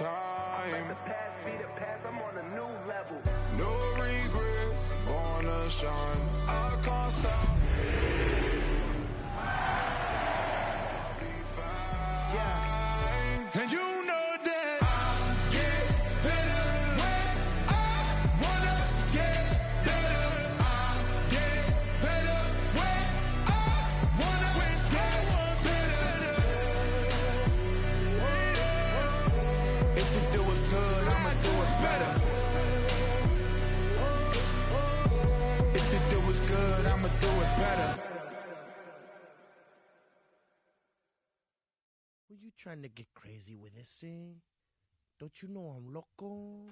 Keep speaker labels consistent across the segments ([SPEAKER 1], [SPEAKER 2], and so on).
[SPEAKER 1] time.
[SPEAKER 2] The past be the past, I'm on a new level.
[SPEAKER 1] No regrets, born to shine. I can't stop. I'll be fine.
[SPEAKER 2] Yeah.
[SPEAKER 1] And you know that I get better when I wanna get better. I get better when I wanna get better. If you do it good, I'ma do it better. If you do it good, I'ma do it better.
[SPEAKER 3] Were you trying to get crazy with this, eh? Don't you know I'm loco?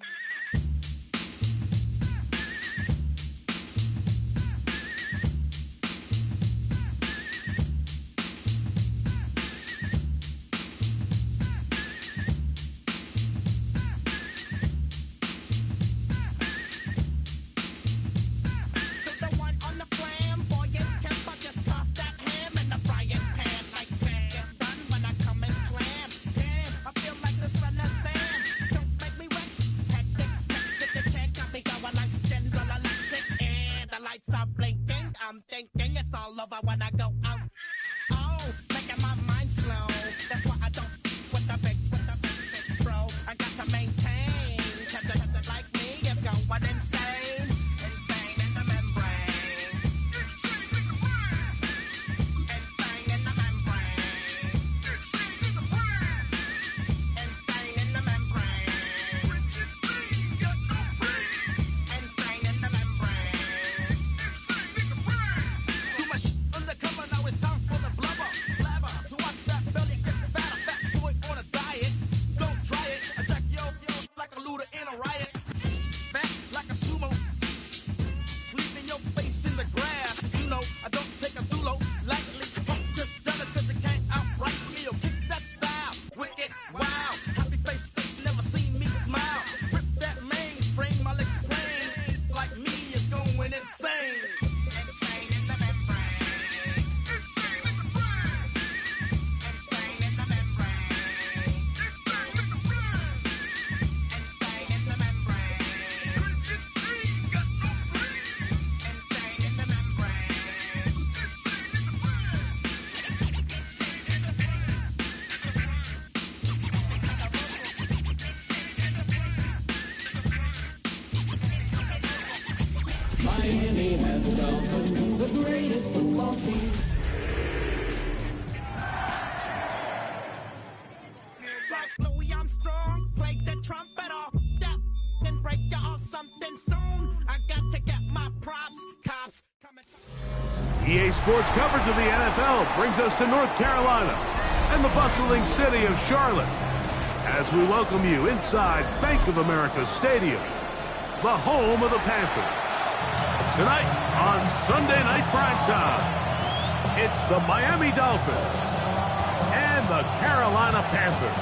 [SPEAKER 4] The one on the flamboyant temper, just toss that ham in the frying pan. Like spam, get done when I come and slam. Damn, I feel like the son of Sam. Don't make me wet. Hectic, next to the check, got me going like General Electric. And the lights are blinking. I'm thinking it's all over when I go out. Oh, making my mind slow. That's why I don't with the big bro. I got to maintain. Cause it like me is going insane. Insane in the membrane. Insane in the membrane. Insane in the membrane. Insane in the membrane. Too much undercover, now it's time for the blubber. Blabber, so watch that belly get fat. A fat boy on a diet. Don't try it. Attack yo like a looter in a riot. Fat like a sumo. Leaving your face in the grass. You know, I don't take a dulo lightly. I'm just jealous cause you can't outright me or kick that style. Wicked, wow. Happy face, never seen me smile. Rip that mainframe, I'll explain. Like me is going insane. Insane in the membrane. Insane in the membrane. Insane in the membrane. Insane in the membrane.
[SPEAKER 5] Miami has a Dolphins, the greatest football team.
[SPEAKER 4] Like Louis Armstrong, played the trumpet off that and break you off something soon. I got to get my props, cops coming.
[SPEAKER 6] EA Sports coverage of the NFL brings us to North Carolina and the bustling city of Charlotte as we welcome you inside Bank of America Stadium, the home of the Panthers. Tonight on Sunday Night Primetime, it's the Miami Dolphins and the Carolina Panthers.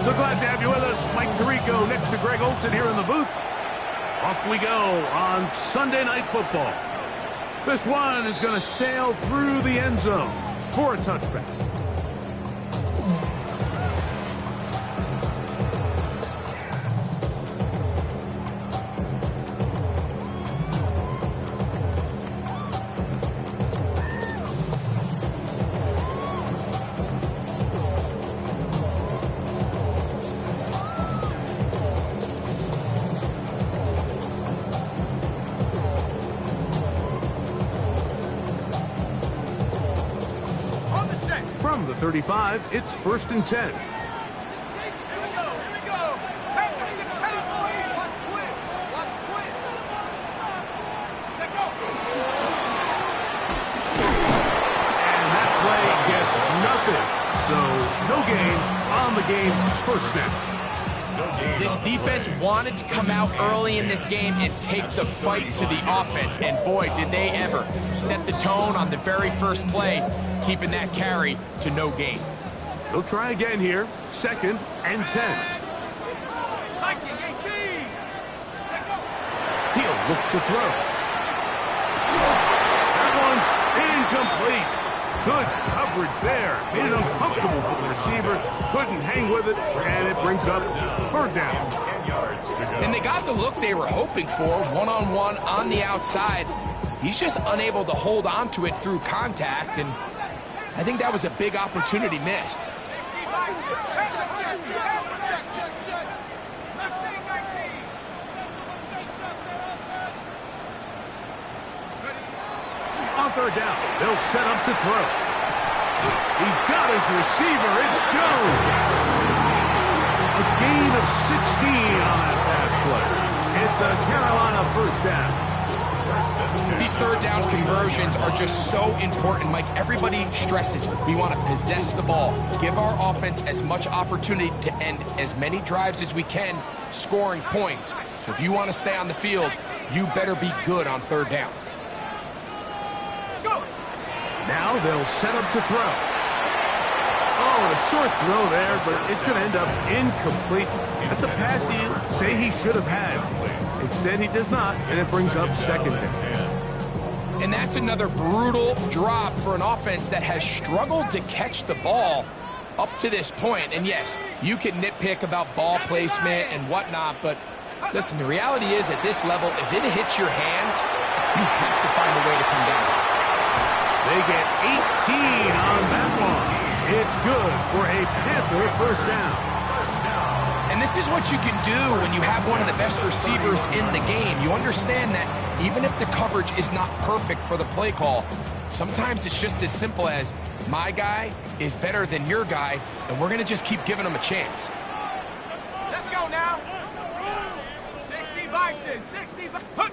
[SPEAKER 6] So glad to have you with us. Mike Tirico next to Greg Olson here in the booth. Off we go on Sunday Night Football. This one is going to sail through the end zone for a touchback. From the 35, it's 1st and 10. And that play gets nothing. So no gain on the game's first snap.
[SPEAKER 7] This defense wanted to come out early in this game and take the fight to the offense, and boy, did they ever. Set the tone on the very first play, keeping that carry to no gain.
[SPEAKER 6] They'll try again here, 2nd and 10. look to throw. That one's incomplete. Good coverage there. Made it uncomfortable for the receiver. Couldn't hang with it, and it brings up third down.
[SPEAKER 7] And they got the look they were hoping for, one-on-one on the outside. He's just unable to hold on to it through contact, and I think that was a big opportunity missed.
[SPEAKER 6] On third down, they'll set up to throw. He's got his receiver. It's Jones. A gain of 16 on that pass play. It's a Carolina first down.
[SPEAKER 7] These third down conversions are just so important, Mike. Everybody stresses we want to possess the ball, give our offense as much opportunity to end as many drives as we can, scoring points. So if you want to stay on the field, you better be good on third down.
[SPEAKER 6] Now they'll set up to throw. Oh, a short throw there, but it's going to end up incomplete. That's a pass he'd say he should have had. Instead, he does not, and it brings up second down.
[SPEAKER 7] And that's another brutal drop for an offense that has struggled to catch the ball up to this point. And yes, you can nitpick about ball placement and whatnot, but listen, the reality is at this level, if it hits your hands, you have to find a way to come down.
[SPEAKER 6] They get 18 on that one. It's good for a Panther first down.
[SPEAKER 7] And this is what you can do when you have one of the best receivers in the game. You understand that even if the coverage is not perfect for the play call, sometimes it's just as simple as my guy is better than your guy, and we're going to just keep giving him a chance.
[SPEAKER 4] Let's go now. 60 Bison, 60 Bison.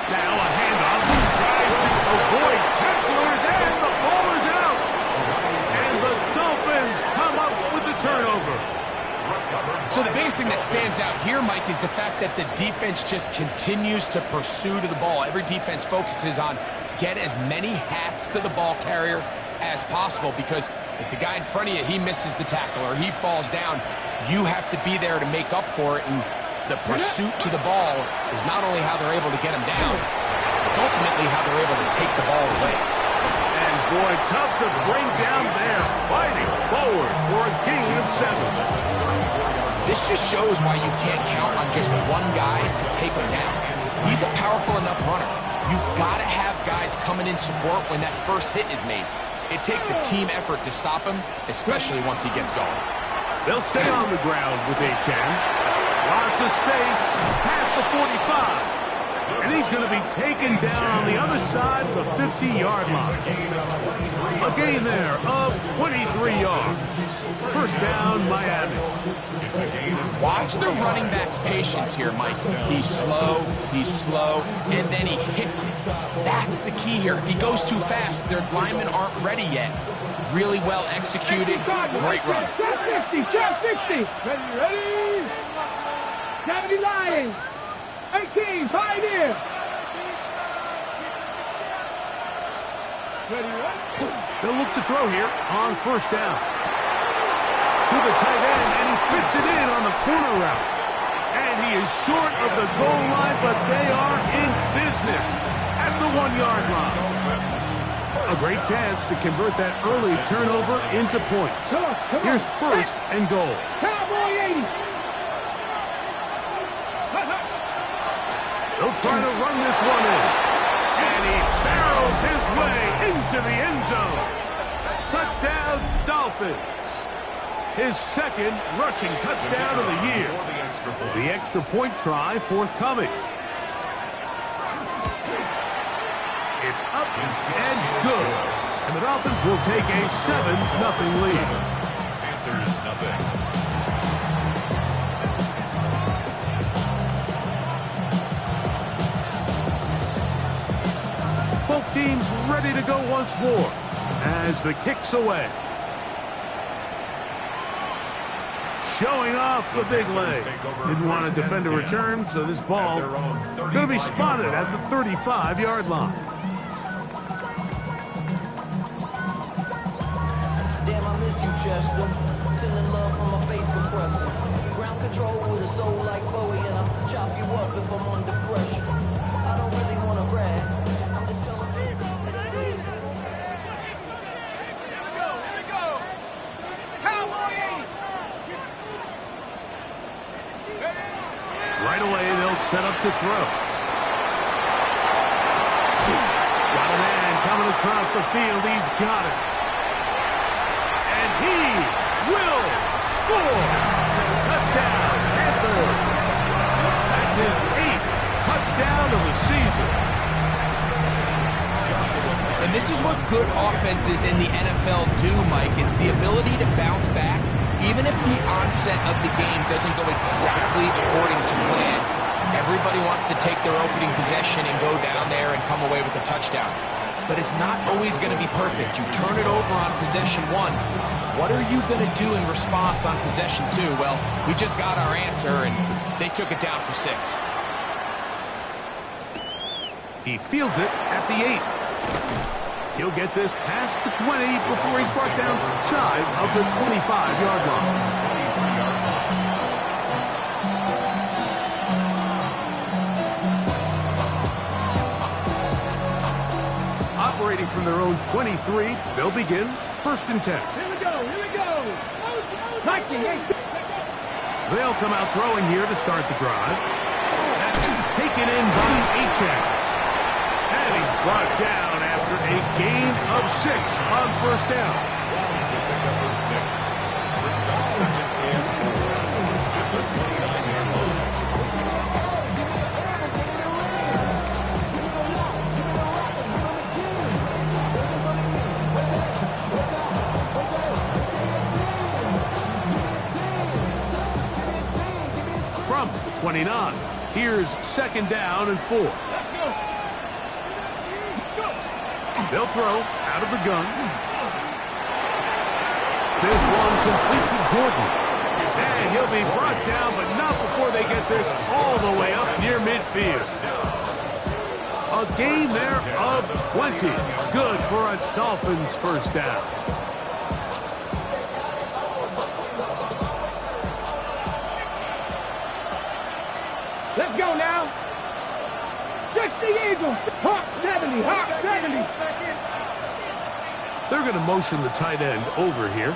[SPEAKER 6] Now a handoff. Trying to avoid tacklers, and the ball is out. And the Dolphins come up with the turnover.
[SPEAKER 7] So the biggest thing that stands out here, Mike, is the fact that the defense just continues to pursue to the ball. Every defense focuses on get as many hats to the ball carrier as possible, because if the guy in front of you, he misses the tackle or he falls down, you have to be there to make up for it. And the pursuit to the ball is not only how they're able to get him down, it's ultimately how they're able to take the ball away.
[SPEAKER 6] And boy, tough to bring down there, fighting forward for a gain of 7.
[SPEAKER 7] This just shows why you can't count on just one guy to take him down. He's a powerful enough runner. You've got to have guys coming in support when that first hit is made. It takes a team effort to stop him, especially once he gets going.
[SPEAKER 6] They'll stay on the ground with Achane. Lots of space, past the 45. And he's going to be taken down on the other side of the 50-yard line. A gain there of 23 yards. First down, Miami.
[SPEAKER 7] Watch the running back's patience here, Mike. He's slow, and then he hits it. That's the key here. If he goes too fast, their linemen aren't ready yet. Really well executed. Great run.
[SPEAKER 8] Trap 60, trap 60. Ready? 70 Lions. 18, Pioneer.
[SPEAKER 6] They'll look to throw here on first down. To the tight end, and he fits it in on the corner route. And he is short of the goal line, but they are in business at the 1-yard line. A great chance to convert that early turnover into points. Here's first and goal.
[SPEAKER 8] Cowboy 80.
[SPEAKER 6] They'll try to run this one in. And he barrels his way into the end zone. Touchdown, Dolphins. His second rushing touchdown of the year. The extra point try forthcoming. It's up and good. And the Dolphins will take a 7-0 lead.
[SPEAKER 1] Panthers nothing.
[SPEAKER 6] Both teams ready to go once more as the kick's away. Showing off the big leg. Didn't want to defend a return, so this ball going to be spotted at the 35-yard line.
[SPEAKER 9] Damn, I miss you, Chester. Sending love from my face compressor. Ground control with a soul like Bowie, and I'll chop you up if I'm on
[SPEAKER 6] they'll set up to throw. Got a man coming across the field. He's got it. And he will score. Touchdown, Panthers. That's his 8th touchdown of the season.
[SPEAKER 7] And this is what good offenses in the NFL do, Mike. It's the ability to bounce back, even if the onset of the game doesn't go exactly according to plan. Everybody wants to take their opening possession and go down there and come away with a touchdown. But it's not always going to be perfect. You turn it over on possession 1. What are you going to do in response on possession 2? Well, we just got our answer, and they took it down for 6.
[SPEAKER 6] He fields it at the 8. He'll get this past the 20 before he's brought down shy of the 25-yard line. Operating from their own 23, they'll begin 1st and 10.
[SPEAKER 8] Here we go, here we go.
[SPEAKER 6] They'll come out throwing here to start the drive. That's taken in by Achane. And he's brought down after a gain of 6 on 1st down. From the 29, here's 2nd down and 4. They'll throw out of the gun. This one complete to Jordan. And he'll be brought down, but not before they get this all the way up near midfield. A gain there of 20. Good for a Dolphins 1st down.
[SPEAKER 8] Let's go now. 60 Eagles. Hawk 70. Hawk 70.
[SPEAKER 6] They're going to motion the tight end over here.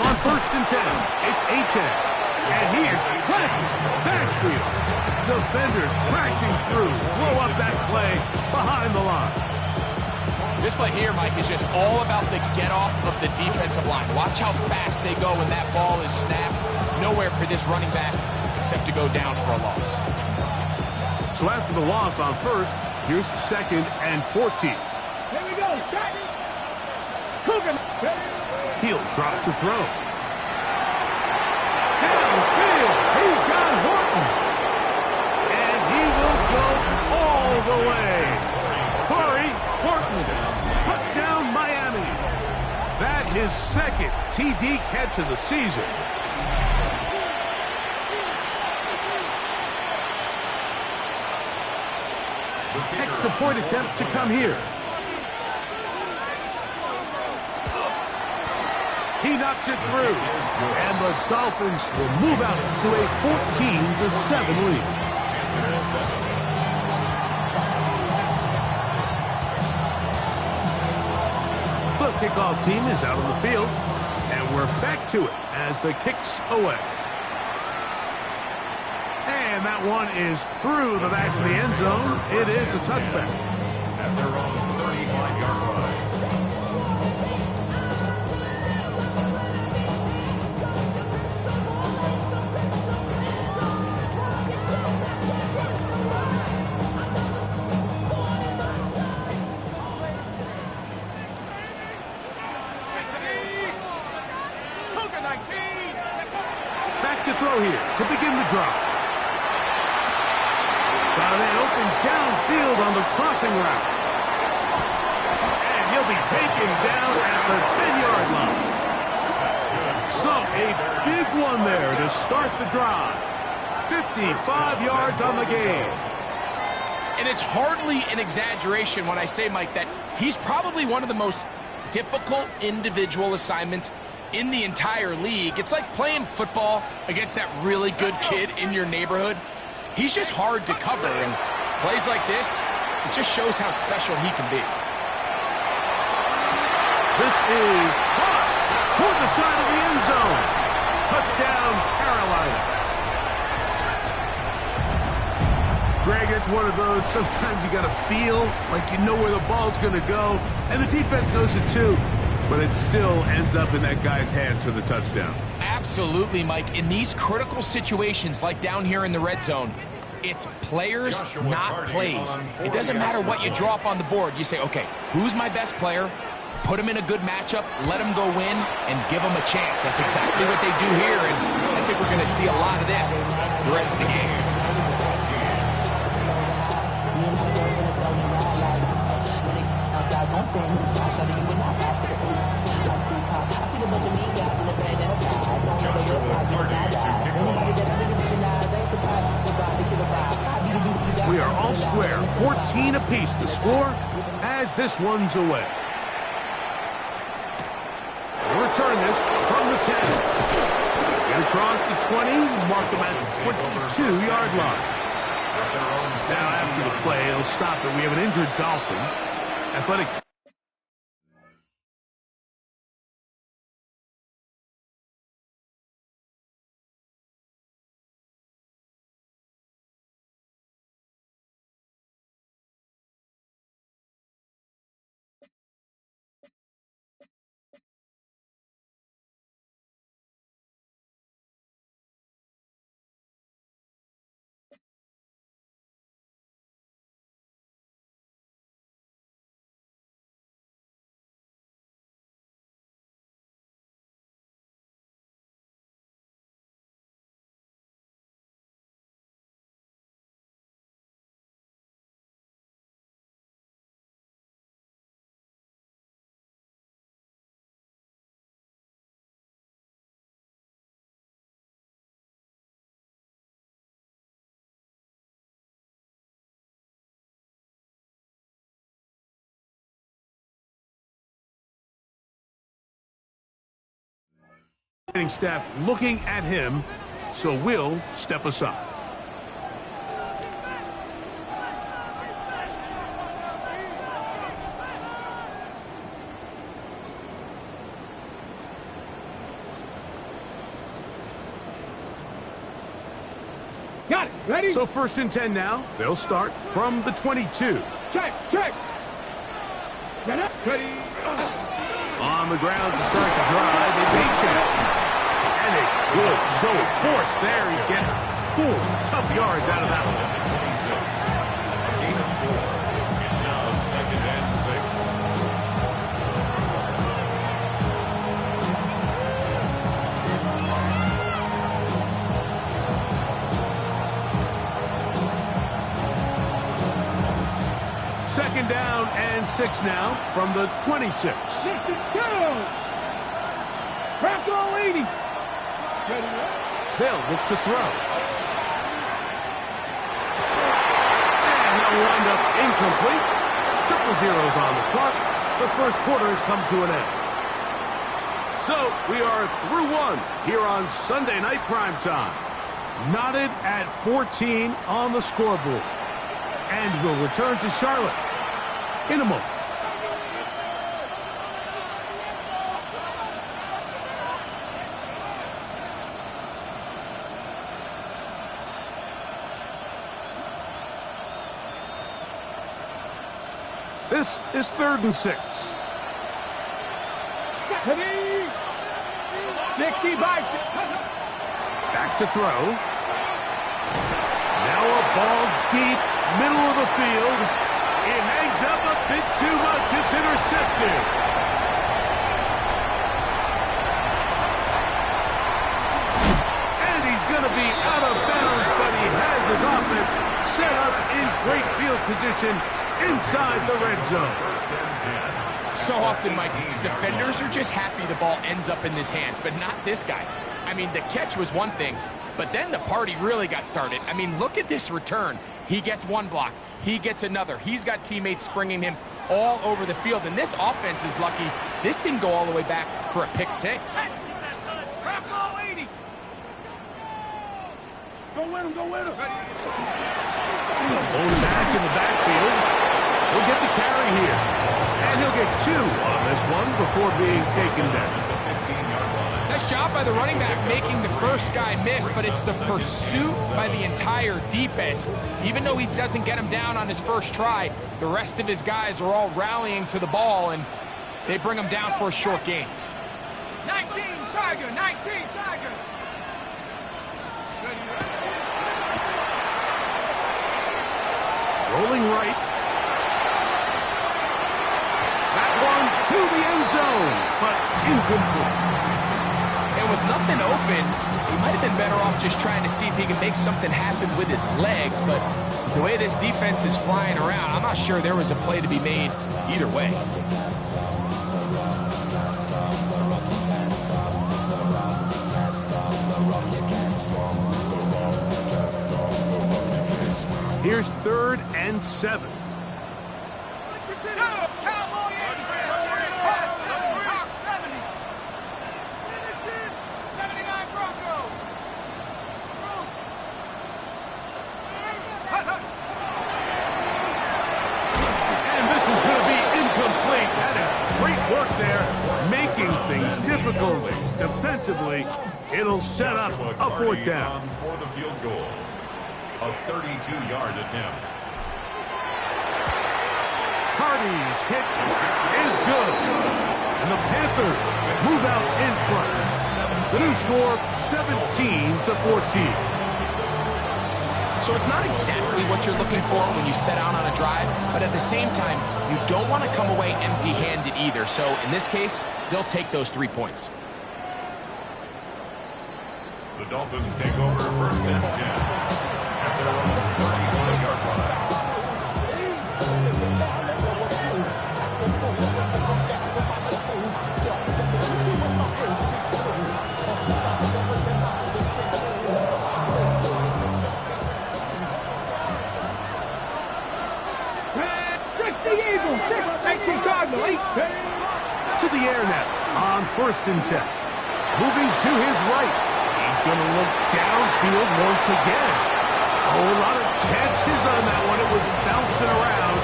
[SPEAKER 6] On 1st and 10, it's Achane. And he is planted. Backfield. Defenders crashing through. Blow up that play behind the line.
[SPEAKER 7] This play here, Mike, is just all about the get-off of the defensive line. Watch how fast they go when that ball is snapped. Nowhere for this running back except to go down for a loss.
[SPEAKER 6] So after the loss on 1st, here's 2nd and 14.
[SPEAKER 8] Here we go. Cougar.
[SPEAKER 6] He'll drop to throw. Downfield. He's got Horton. And he will go all the way. Corey Horton. Touchdown, Miami. That his 2nd TD catch of the season. Extra point attempt to come here. He knocks it through. And the Dolphins will move out to a 14-7 lead. The kickoff team is out on the field. And we're back to it as the kick's away. And that one is through the back of the end zone. It is a touchback.
[SPEAKER 10] At their own 35-yard line.
[SPEAKER 6] Back to throw here to begin the drive. Got an open downfield on the crossing route. And he'll be taken down at the 10-yard line. So a big one there to start the drive. 55 yards on the game.
[SPEAKER 7] And it's hardly an exaggeration when I say, Mike, that he's probably one of the most difficult individual assignments in the entire league. It's like playing football against that really good kid in your neighborhood. He's just hard to cover, and plays like this, it just shows how special he can be.
[SPEAKER 6] This is caught. the side of the end zone. Touchdown, Carolina. Greg, it's one of those, sometimes you got to feel like you know where the ball's going to go, and the defense knows it too, but it still ends up in that guy's hands for the touchdown.
[SPEAKER 7] Absolutely, Mike. In these critical situations, like down here in the red zone, it's players, not plays. It doesn't matter what you draw up on the board. You say, okay, who's my best player? Put him in a good matchup, let him go win, and give him a chance. That's exactly what they do here, and I think we're going to see a lot of this the rest of the game.
[SPEAKER 6] We are all square, 14 apiece the score as this one's away. We'll return this from the 10. Get across the 20, mark them at the 22-yard line. Now after the play, it'll stop it. We have an injured Dolphin. Athletics. Staff looking at him, so we'll step aside.
[SPEAKER 8] Got it. Ready?
[SPEAKER 6] So 1st and 10 now. They'll start from the 22.
[SPEAKER 8] Check. Get up. Ready.
[SPEAKER 6] On the ground to start the drive is H.F. And a good show of force there. He gets 4 tough yards out of that one.
[SPEAKER 10] Gain of 4. It's now 2nd and
[SPEAKER 6] 6. 2nd down and 6 now from the 26.
[SPEAKER 8] This is down. Crack all 80.
[SPEAKER 6] They'll look to throw. And they'll wind up incomplete. 0-0s on the clock. The first quarter has come to an end. So we are through one here on Sunday Night Primetime. Knotted at 14 on the scoreboard. And we'll return to Charlotte in a moment. This is 3rd and 6.
[SPEAKER 8] 60 by.
[SPEAKER 6] Back to throw. Now a ball deep, middle of the field. It hangs up a bit too much. It's intercepted. And he's going to be out of bounds, but he has his offense set up in great field position inside the red zone.
[SPEAKER 7] So often, Mike, defenders are just happy the ball ends up in his hands, but not this guy. I mean, the catch was one thing, but then the party really got started. I mean, look at this return. He gets one block. He gets another. He's got teammates springing him all over the field, and this offense is lucky. This didn't go all the way back for a pick 6.
[SPEAKER 8] Crack all 80. Go with him.
[SPEAKER 6] Holding back in the backfield. He'll get the carry here. And he'll get 2 on this one before being taken down.
[SPEAKER 7] Nice job by the running back making the first guy miss, but it's the pursuit by the entire defense. Even though he doesn't get him down on his first try, the rest of his guys are all rallying to the ball, and they bring him down for a short gain.
[SPEAKER 4] 19 Tiger, 19 Tiger.
[SPEAKER 6] Rolling right. That one to the end zone, but incomplete.
[SPEAKER 7] And with nothing open, he might have been better off just trying to see if he can make something happen with his legs, but the way this defense is flying around, I'm not sure there was a play to be made either way.
[SPEAKER 6] Here's 3rd and 7. And this is going to be incomplete. That is great work there, making things difficult defensively. It'll set up a 4th down.
[SPEAKER 10] For the field goal. A 32-yard attempt.
[SPEAKER 6] Hardy's kick is good. And the Panthers move out in front. The new score, 17-14.
[SPEAKER 7] So it's not exactly what you're looking for when you set out on a drive, but at the same time, you don't want to come away empty-handed either. So in this case, they'll take those 3 points.
[SPEAKER 10] The Dolphins take over 1st and 10 at their own 31-yard line.
[SPEAKER 6] To the air now on 1st and 10. Moving to his right. He's going to look downfield once again. Oh, a lot of chances on that one. It was bouncing around,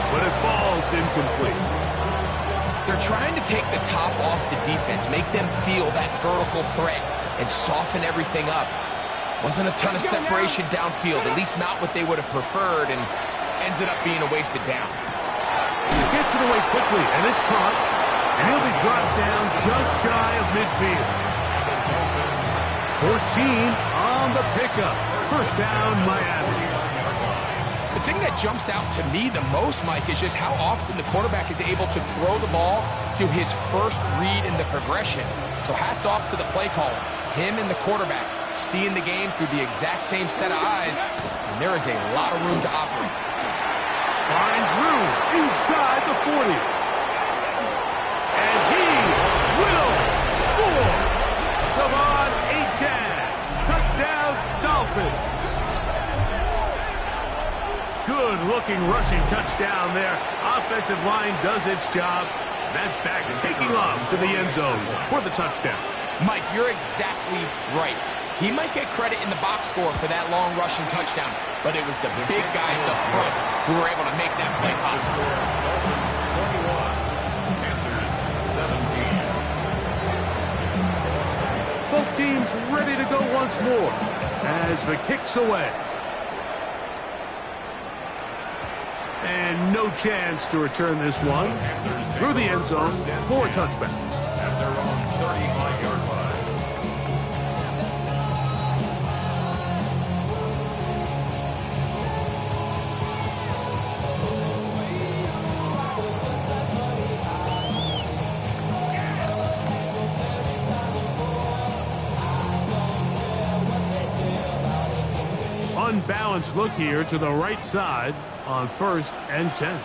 [SPEAKER 6] but it falls incomplete.
[SPEAKER 7] They're trying to take the top off the defense, make them feel that vertical threat, and soften everything up. Wasn't a ton of separation downfield, at least not what they would have preferred, and ends it up being a wasted down.
[SPEAKER 6] Gets it away quickly, and it's caught. And he'll be brought down just shy of midfield. 14 on the pickup. 1st down, Miami.
[SPEAKER 7] The thing that jumps out to me the most, Mike, is just how often the quarterback is able to throw the ball to his first read in the progression. So hats off to the play caller. Him and the quarterback seeing the game through the exact same set of eyes, and there is a lot of room to operate.
[SPEAKER 6] Finds room inside the 40. And he will score. Devon Achane. Touchdown, Dolphins. Good-looking rushing touchdown there. Offensive line does its job. That back taking off to the end zone for the touchdown.
[SPEAKER 7] Mike, you're exactly right. He might get credit in the box score for that long rushing touchdown, but it was the big guys up front who were able to make that play possible.
[SPEAKER 10] Dolphins 21, Panthers 17.
[SPEAKER 6] Both teams ready to go once more as the kick's away. And no chance to return this one through the end zone for a touchback.
[SPEAKER 10] At their own 35-yard line.
[SPEAKER 6] Unbalanced look here to the right side on 1st and 10.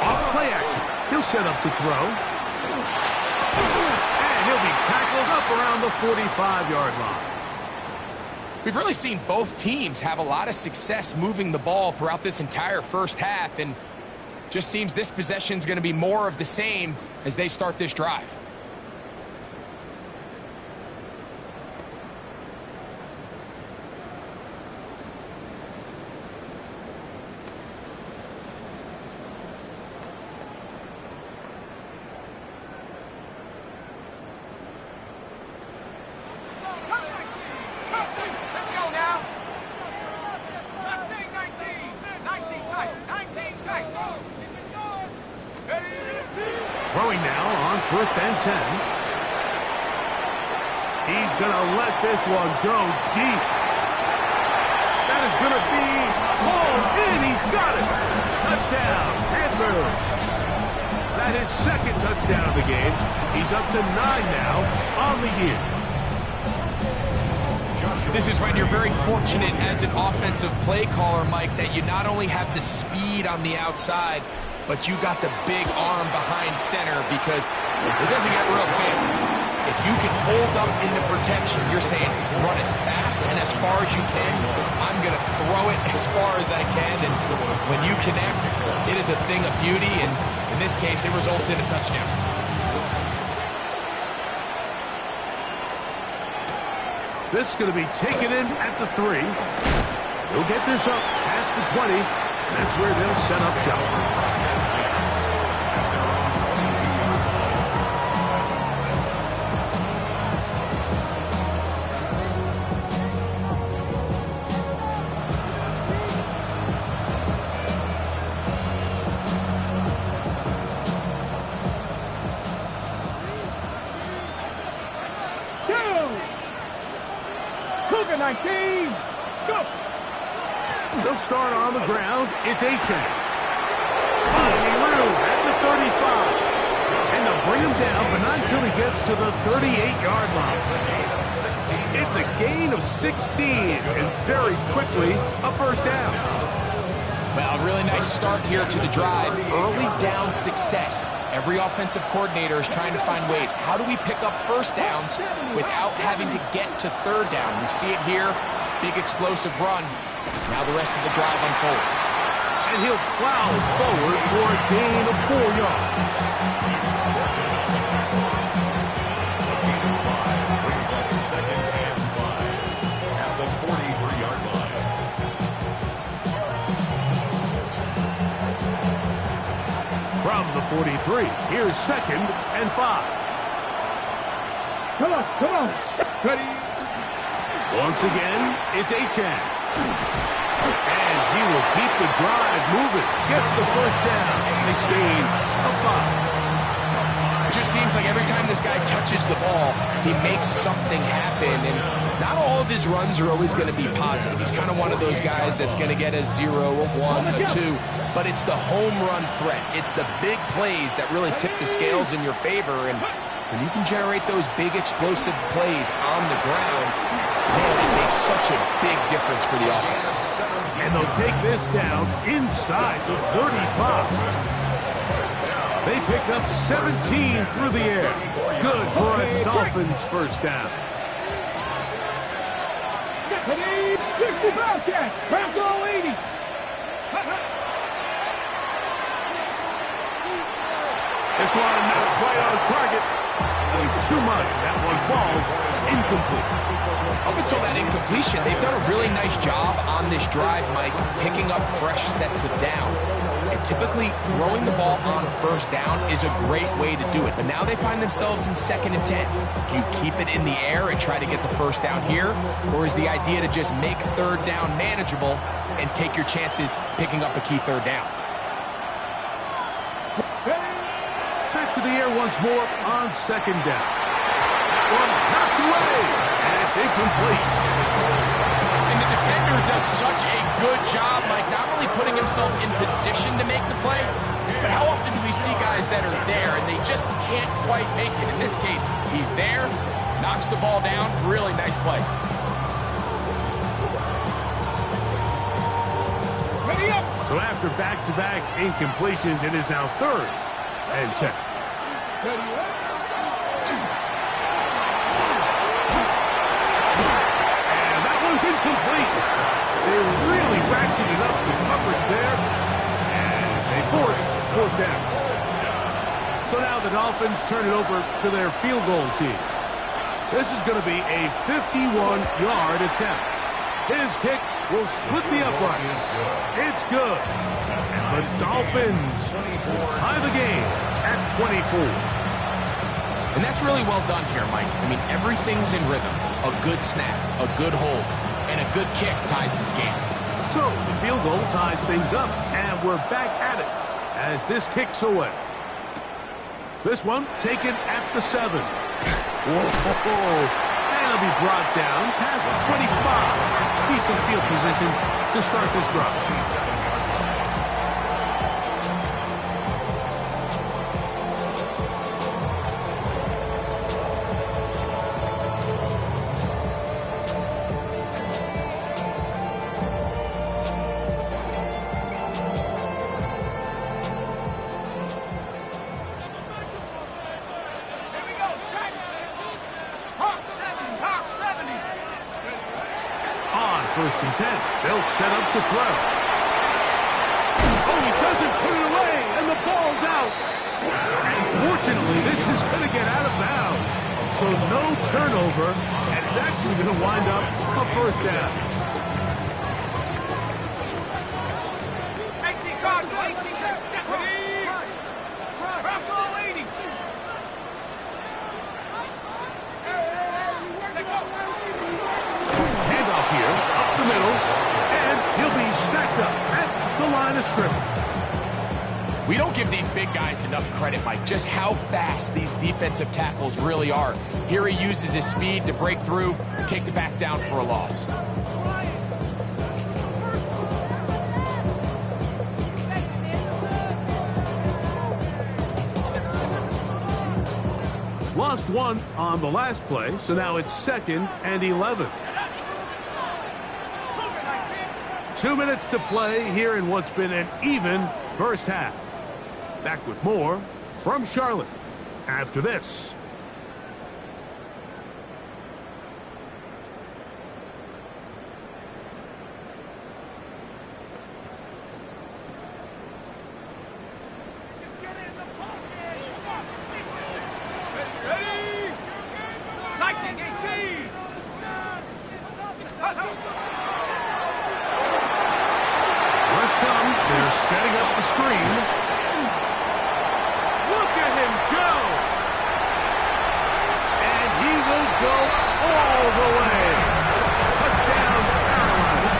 [SPEAKER 6] Off play action. He'll set up to throw. And he'll be tackled up around the 45-yard line.
[SPEAKER 7] We've really seen both teams have a lot of success moving the ball throughout this entire first half, and just seems this possession is going to be more of the same as they start this drive.
[SPEAKER 6] first and 10. He's going to let this one go deep. That is going to be hauled in. He's got it. Touchdown, Panthers. That is second touchdown of the game. He's up to 9 now on the year.
[SPEAKER 7] This is when you're very fortunate as an offensive play caller, Mike, that you not only have the speed on the outside, but you got the big arm behind center, because it doesn't get real fancy. If you can hold up in the protection, you're saying run as fast and as far as you can. I'm going to throw it as far as I can, and when you connect, it is a thing of beauty, and in this case, it results in a touchdown.
[SPEAKER 6] This is going to be taken in at the 3. He'll get this up past the 20. That's where they'll set up shop. They'll start on the ground. It's A-Chain. Finding room at the 35. And they'll bring him down, but not until he gets to the 38-yard line. It's a gain of 16, and very quickly, a first down.
[SPEAKER 7] Well, really nice start here to the drive. Early down success. Every offensive coordinator is trying to find ways. How do we pick up first downs without having to get to third down? We see it here. Big explosive run. Now the rest of the drive unfolds.
[SPEAKER 6] And he'll plow forward for a gain of 4 yards.
[SPEAKER 10] Brings up second and 5 at the 43-yard line.
[SPEAKER 6] From the 43, here's second and 5.
[SPEAKER 8] Come on. Ready.
[SPEAKER 6] Once again, it's A-Chain. And he will keep the drive moving. Gets the first down. A gain of 5.
[SPEAKER 7] It just seems like every time this guy touches the ball, he makes something happen. And not all of his runs are always going to be positive. He's kind of one of those guys that's going to get a 0, a 1, a 2. But it's the home run threat. It's the big plays that really tip the scales in your favor. And when you can generate those big explosive plays on the ground, man, it makes such a big difference for the offense.
[SPEAKER 6] And they'll take this down inside the 35. They pick up 17 through the air. Good for a Dolphins first down. This one not quite on target. Too much. That one falls incomplete.
[SPEAKER 7] Up until that incompletion, they've done a really nice job on this drive, Mike, picking up fresh sets of downs. And typically, throwing the ball on first down is a great way to do it. But now they find themselves in second and 10. Do you keep it in the air and try to get the first down here? Or is the idea to just make third down manageable and take your chances picking up a key third down?
[SPEAKER 6] Back to the air once more on second down. One knocked away, and it's incomplete.
[SPEAKER 7] And the defender does such a good job, Mike, not only putting himself in position to make the play, but how often do we see guys that are there and they just can't quite make it? In this case, he's there, knocks the ball down, really nice play.
[SPEAKER 6] So after back-to-back incompletions, it is now third and 10. And that one's incomplete. They really ratcheted up the coverage there, and they force fourth down. So now the Dolphins turn it over to their field goal team. This is going to be a 51-yard attempt. His kick will split the uprights. It's good. And the Dolphins tie the game at 24.
[SPEAKER 7] And that's really well done here, Mike. I mean, everything's in rhythm. A good snap, a good hold, and a good kick ties this game.
[SPEAKER 6] So the field goal ties things up, and we're back at it as this kicks away. This one taken at the 7. Whoa. And it'll be brought down past the 25. Decent field position to start this drive. First and 10. They'll set up to throw. Oh, he doesn't put it away, and the ball's out. And fortunately, this is going to get out of bounds. So no turnover, and it's actually going to wind up a first down.
[SPEAKER 4] 18 Cardinal, 18 Bravo 80.
[SPEAKER 6] Handoff here, up the middle, and he'll be stacked up at the line of scrimmage.
[SPEAKER 7] We don't give these big guys enough credit, Mike, just how fast these defensive tackles really are. Here he uses his speed to break through, take the back down for a loss.
[SPEAKER 6] Lost one on the last play, so now it's 2nd and 11. 2 minutes to play here in what's been an even first half. Back with more from Charlotte after this. Setting up the screen. Look at him go! And he will go all the way. Touchdown, Carolina.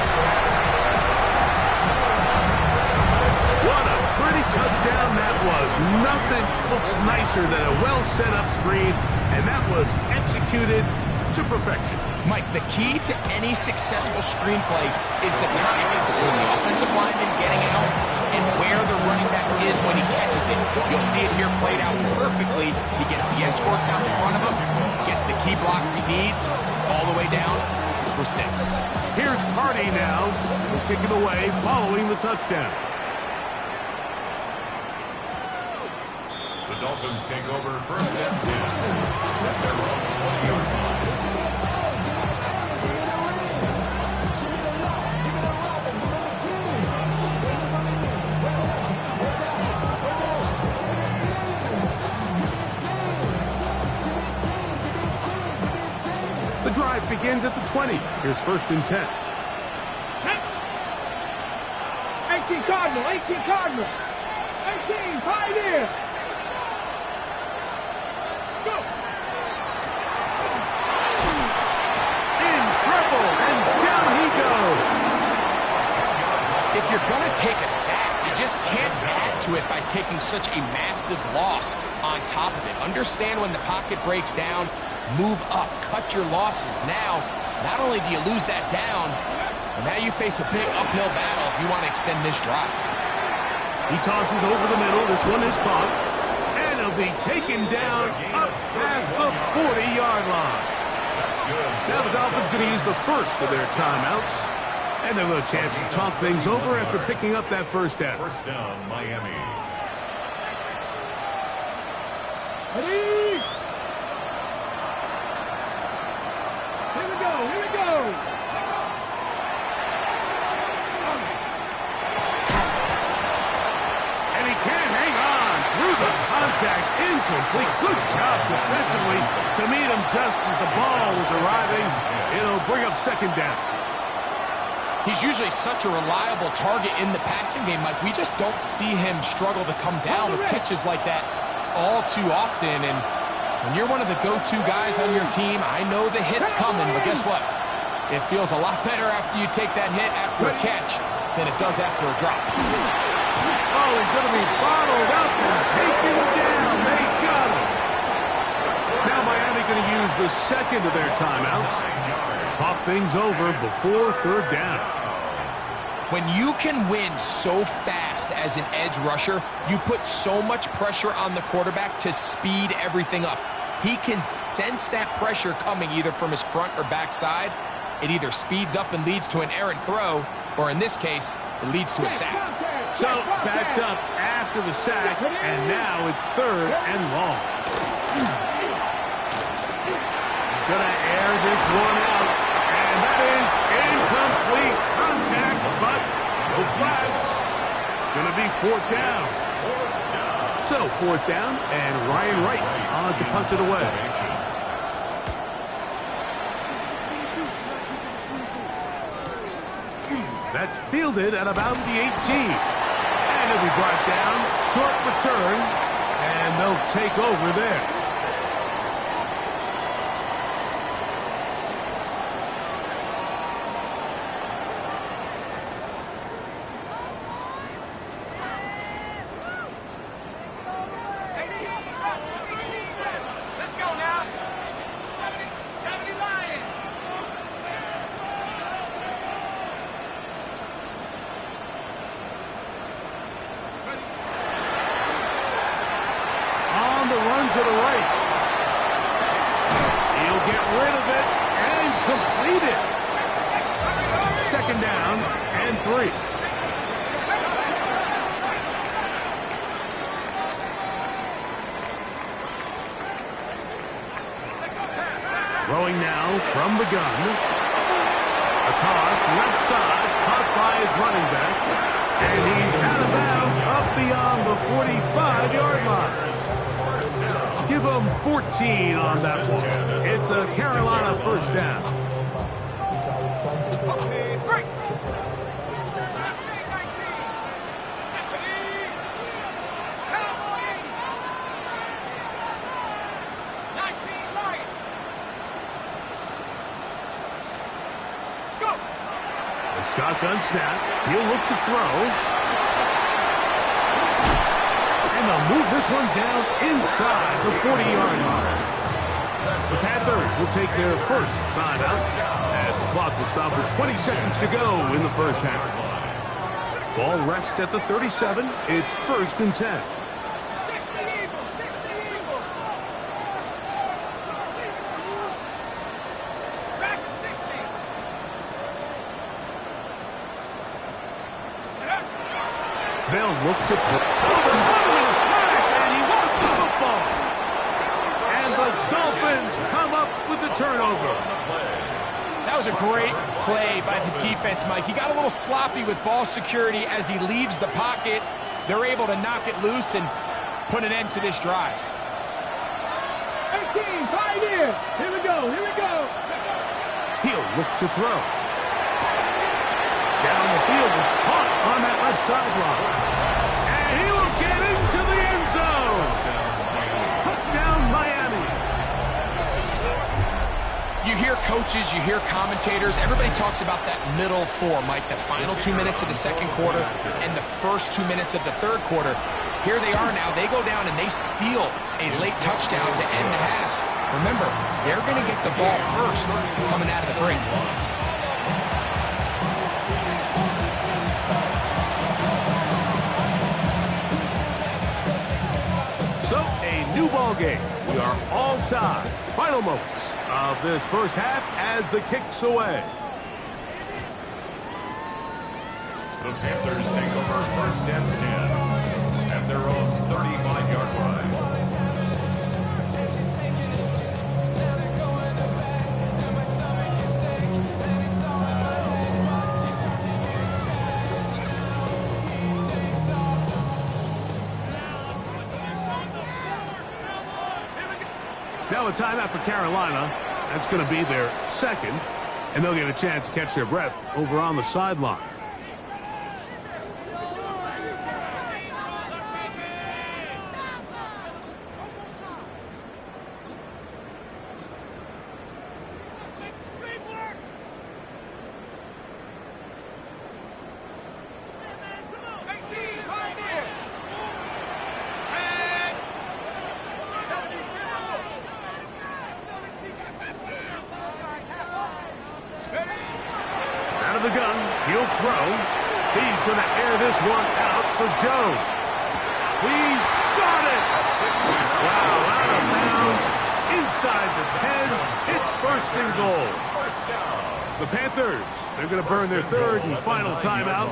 [SPEAKER 6] What a pretty touchdown that was. Nothing looks nicer than a well-set-up screen, and that was executed to perfection.
[SPEAKER 7] Mike, the key to any successful screenplay is the timing between the offensive lineman getting out and where the running back is when he catches it. You'll see it here played out perfectly. He gets the escorts out in front of him, gets the key blocks he needs, all the way down for 6.
[SPEAKER 6] Here's Hardy now, kicking away following the touchdown.
[SPEAKER 10] The Dolphins take over first and 10 at their own 20-yard line.
[SPEAKER 6] The drive begins at the 20. Here's 1st and 10.
[SPEAKER 8] 18 Cardinal, 18 Cardinal. 18, Pioneer. Go.
[SPEAKER 6] In trouble, and down he goes.
[SPEAKER 7] If you're going to take a sack, you just can't add to it by taking such a massive loss on top of it. Understand when the pocket breaks down, move up, cut your losses. Now, not only do you lose that down, but now you face a big uphill battle if you want to extend this drive.
[SPEAKER 6] He tosses over the middle. This one is caught. And he'll be taken down up past the 40-yard line. Now the Dolphins going to use the first of their timeouts. And they'll have a chance to talk things over after picking up that first down.
[SPEAKER 10] First down, Miami.
[SPEAKER 8] Ready? Here we go, here we go.
[SPEAKER 6] And he can't hang on through the contact. Incomplete. Good job defensively to meet him just as the ball was arriving. It'll bring up 2nd down.
[SPEAKER 7] He's usually such a reliable target in the passing game, Mike. We just don't see him struggle to come down with pitches like that all too often. And when you're one of the go-to guys on your team, I know the hit's coming, but guess what? It feels a lot better after you take that hit after a catch than it does after a drop.
[SPEAKER 6] Oh, he's going to be bottled up and taken down. They got use the second of their timeouts. Talk things over before third down.
[SPEAKER 7] When you can win so fast as an edge rusher, you put so much pressure on the quarterback to speed everything up. He can sense that pressure coming either from his front or back side. It either speeds up and leads to an errant throw, or in this case, it leads to a sack.
[SPEAKER 6] So, backed up after the sack, and now it's third and long. He's going to air this one out, and that is incomplete. Contact, but no flags. It's going to be fourth down. So, fourth down, and Ryan Wright on to punt it away. That's fielded at about the 18. And it'll be brought down, short return, and they'll take over there.
[SPEAKER 4] Let's go now. 70 Lions.
[SPEAKER 6] On the run to the right. He'll get rid of it and complete it. Second down and 3. Throwing now from the gun. A toss left side, caught by his running back. And he's out of bounds up beyond the 45-yard line. Give him 14 on that one. It's a Carolina first down. Shotgun snap. He'll look to throw. And they'll move this one down inside the 40-yard line. The Panthers will take their first timeout as the clock will stop with 20 seconds to go in the first half. Ball rests at the 37. It's first and 10. They'll look to put over in a flash, and he lost the football. And the Dolphins come up with the turnover.
[SPEAKER 7] That was a great play by the defense, Mike. He got a little sloppy with ball security as he leaves the pocket. They're able to knock it loose and put an end to this drive.
[SPEAKER 8] 18, pioneer. Here we go, here we go.
[SPEAKER 6] He'll look to throw. Down the field, it's caught on that left sideline. And he will get into the end zone. Touchdown, Miami.
[SPEAKER 7] You hear coaches, you hear commentators, everybody talks about that middle four, Mike, the final 2 minutes of the second quarter and the first 2 minutes of the third quarter. Here they are now. They go down and they steal a late touchdown to end the half. Remember, they're going to get the ball first coming out of the break.
[SPEAKER 6] So, a new ball game. We are all tied. Final moments of this first half as the kick's away.
[SPEAKER 10] The Panthers take over first and 10 at their own 35-yard line.
[SPEAKER 6] Now a timeout for Carolina. That's going to be their second. And they'll get a chance to catch their breath over on the sideline. He'll throw. He's going to air this one out for Jones. He's got it! Wow, out of bounds. Inside the 10. It's first and goal. The Panthers, they're going to burn their third and final timeout,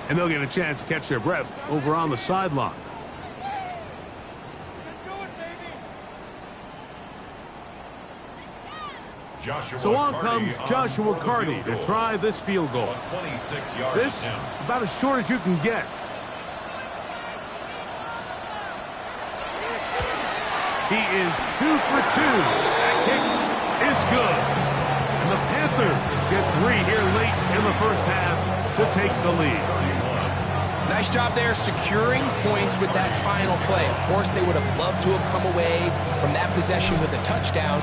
[SPEAKER 6] and they'll get a chance to catch their breath over on the sideline. So on comes Joshua Carty to try this field goal. This, about as short as you can get. He is 2 for 2. That kick is good. And the Panthers get 3 here late in the first half to take the lead.
[SPEAKER 7] Nice job there securing points with that final play. Of course, they would have loved to have come away from that possession with a touchdown,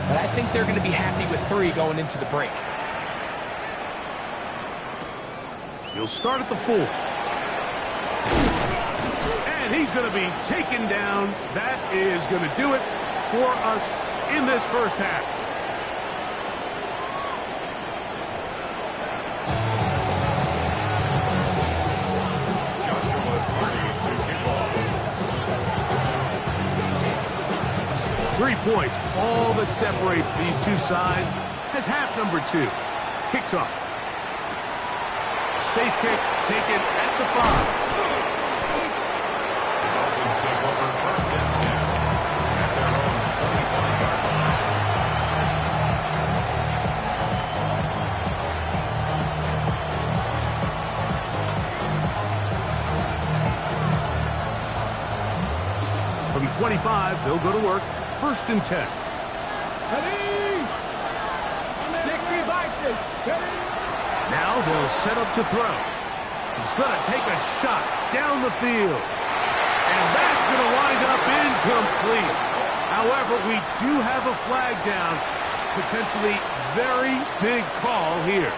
[SPEAKER 7] but I think they're going to be happy with 3 going into the break.
[SPEAKER 6] He'll start at the 4. And he's going to be taken down. That is going to do it for us in this first half.
[SPEAKER 10] Joshua Carty to kick off.
[SPEAKER 6] 3 points, all that separates these two sides, as half number 2 kicks off. Safe kick taken at the 5.
[SPEAKER 10] Dolphins take over first and 10 at their own 25-yard line.
[SPEAKER 6] From the 25, they'll go to work. First and 10. Now they'll set up to throw. He's going to take a shot down the field. And that's going to wind up incomplete. However, we do have a flag down. Potentially very big call here.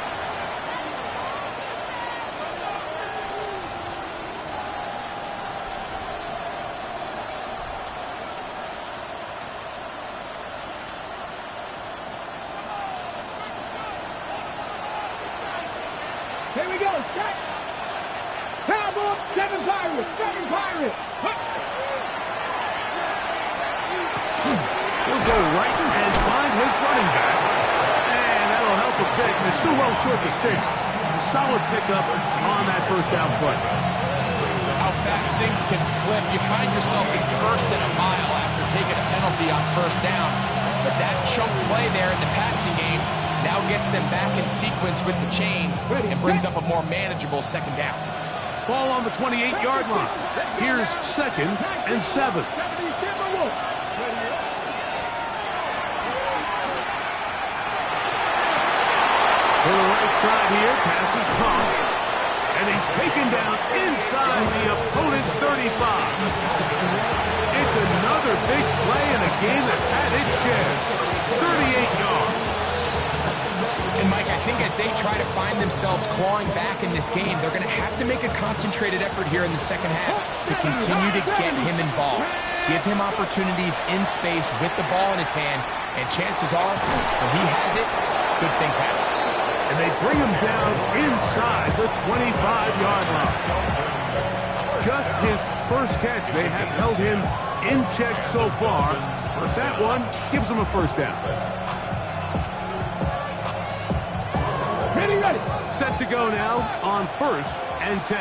[SPEAKER 8] Here we go. Set. Cowboys, 7 Pirates. 7 Pirates.
[SPEAKER 6] He'll go right and find his running back. And that'll help a bit. They're still well short the sticks. A solid pickup on that first down play.
[SPEAKER 7] How fast things can flip. You find yourself in first and a mile after taking a penalty on first down. But that chunk play there in the passing game now gets them back in sequence with the chains and brings up a more manageable second down.
[SPEAKER 6] Ball on the 28-yard line. Here's second and 7. For the right side here, pass is caught. And he's taken down inside the opponent's 35. It's another big play in a game that's had its share. 38 yards.
[SPEAKER 7] And Mike, I think as they try to find themselves clawing back in this game, they're going to have to make a concentrated effort here in the second half to continue to get him involved. Give him opportunities in space with the ball in his hand, and chances are, when he has it, good things happen.
[SPEAKER 6] And they bring him down inside the 25-yard line. Just his first catch. They have held him in check so far, but that one gives them a first down.
[SPEAKER 8] Ready.
[SPEAKER 6] Set to go now on first and 10.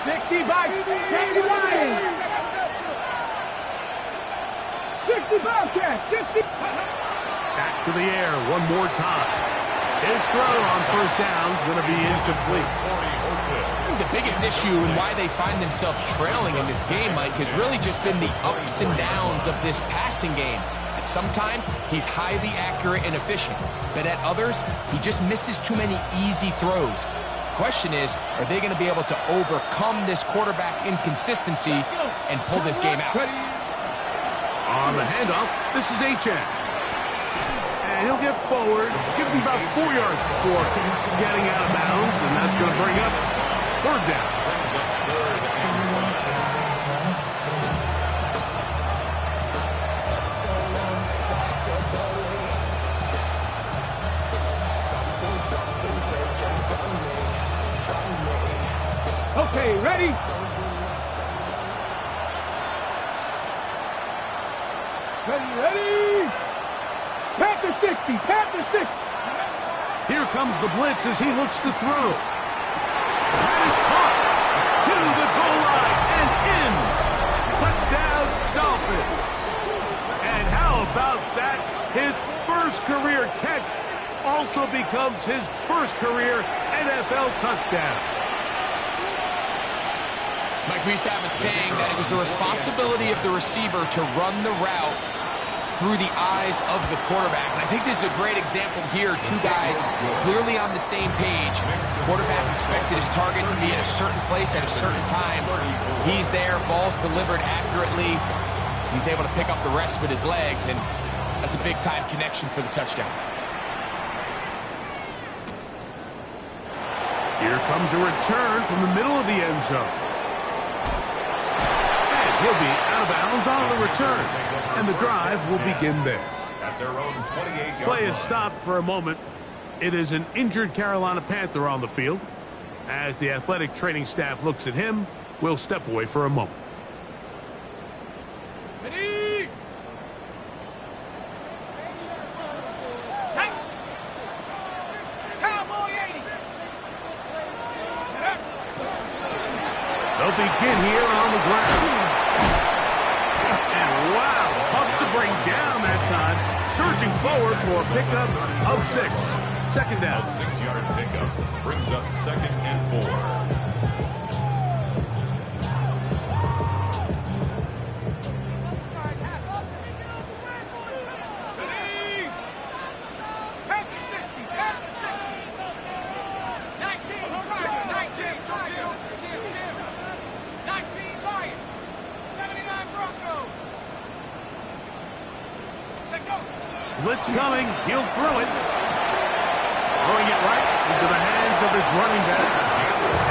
[SPEAKER 8] 60 by 70 Lions. 60 Bobcats. 60.
[SPEAKER 6] Back to the air one more time. His throw on first down is going to be incomplete.
[SPEAKER 7] I think the biggest issue and why they find themselves trailing in this game, Mike, has really just been the ups and downs of this passing game. At sometimes, he's highly accurate and efficient, but at others, he just misses too many easy throws. Question is, are they going to be able to overcome this quarterback inconsistency and pull this game out?
[SPEAKER 6] On the handoff, this is H.N. And he'll get forward, give him about 4 yards before getting out of bounds, and that's going to bring up third down.
[SPEAKER 8] Ready. Panther 60. Panther 60.
[SPEAKER 6] Here comes the blitz as he looks to throw. That is caught to the goal line and in. Touchdown, Dolphins. And how about that? His first career catch also becomes his first career NFL touchdown.
[SPEAKER 7] Mike, we used to have a saying that it was the responsibility of the receiver to run the route through the eyes of the quarterback. And I think this is a great example here. Two guys clearly on the same page. Quarterback expected his target to be at a certain place at a certain time. He's there, ball's delivered accurately. He's able to pick up the rest with his legs, and that's a big-time connection for the touchdown.
[SPEAKER 6] Here comes a return from the middle of the end zone. And he'll be out of bounds on the return. And the drive will begin there.
[SPEAKER 10] At their own 28-yard
[SPEAKER 6] Play is
[SPEAKER 10] line.
[SPEAKER 6] stopped for a moment. It is an injured Carolina Panther on the field. As the athletic training staff looks at him, we'll step away for a moment.
[SPEAKER 8] Ready. Cowboy 80.
[SPEAKER 6] They'll begin here on the ground. And wow, tough to bring down that time. Surging forward for a pickup of 6. Second down.
[SPEAKER 10] A 6-yard pickup brings up 2nd and 4.
[SPEAKER 8] Ready. Panther 60. Panther 60. 19. Tiger. 19. Jim. 19. Lion. 79 Broncos. Let go.
[SPEAKER 6] Blitz coming. He'll throw it. Throwing it right into the hands of his running back.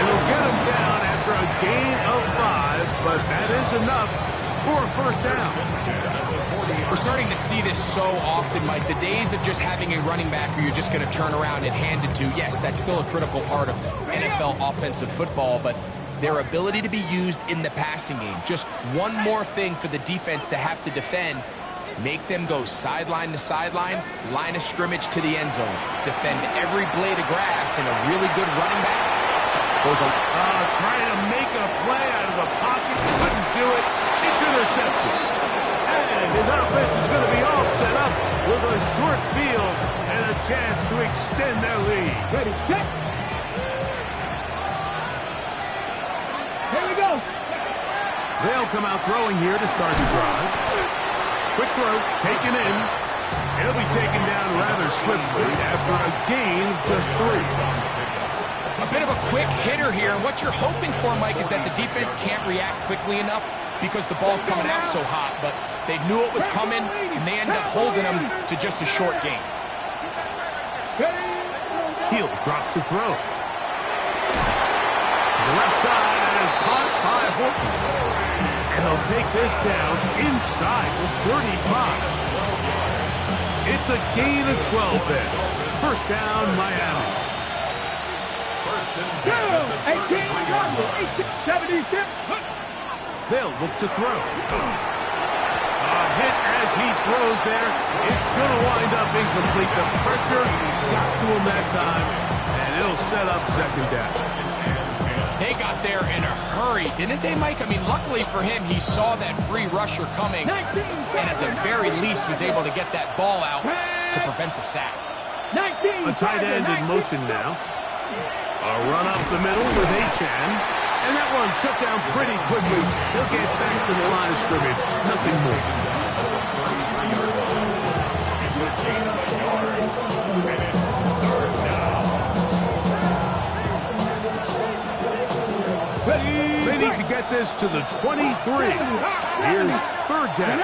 [SPEAKER 6] And he'll get him down after a gain of 5, but that is enough for a first down.
[SPEAKER 7] We're starting to see this so often, Mike. The days of just having a running back who you're just going to turn around and hand it to, yes, that's still a critical part of NFL offensive football, but their ability to be used in the passing game, just one more thing for the defense to have to defend. Make them go sideline to sideline, line of scrimmage to the end zone. Defend every blade of grass, and a really good running back goes on.
[SPEAKER 6] Trying to make a play out of the pocket. Couldn't do it. It's intercepted. And his offense is going to be all set up with a short field and a chance to extend their lead.
[SPEAKER 8] Ready, set. Here we go.
[SPEAKER 6] They'll come out throwing here to start the drive. Quick throw, taken in. He'll be taken down rather swiftly after a gain of just 3.
[SPEAKER 7] A bit of a quick hitter here. What you're hoping for, Mike, is that the defense can't react quickly enough because the ball's coming out so hot, but they knew it was coming, and they end up holding them to just a short gain.
[SPEAKER 6] He'll drop to throw. To the left side, and is caught by Horton. And they'll take this down inside the 35. It's a gain of 12 then. First down, Miami.
[SPEAKER 10] First and 10 at the 33-yard line.
[SPEAKER 8] 76.
[SPEAKER 6] They'll look to throw. A hit as he throws there. It's going to wind up incomplete. The pressure got to him that time, and it'll set up second down.
[SPEAKER 7] They got there in a hurry, didn't they, Mike? I mean, luckily for him, he saw that free rusher coming, and at the very least was able to get that ball out to prevent the sack.
[SPEAKER 6] A tight end in motion now. A run up the middle with Achan. And that one shut down pretty quickly. He'll get back to the line of scrimmage. Nothing more.
[SPEAKER 10] It's a gain of a yard, and it's 3rd down.
[SPEAKER 6] They need to get this to the 23. Here's 3rd down.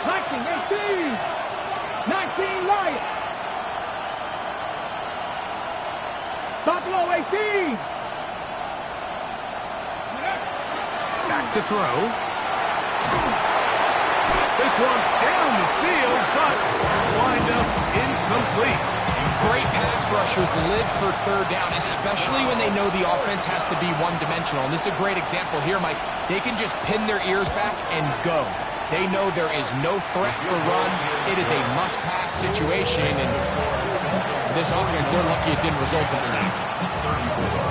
[SPEAKER 8] 19, 19 Lion. Buffalo 18.
[SPEAKER 6] Back to throw. This one down the field, but wind up incomplete.
[SPEAKER 7] Great pass rushers live for 3rd down, especially when they know the offense has to be one-dimensional. And this is a great example here, Mike. They can just pin their ears back and go. They know there is no threat for run. It is a must-pass situation, and this offense, they're lucky it didn't result in a sack.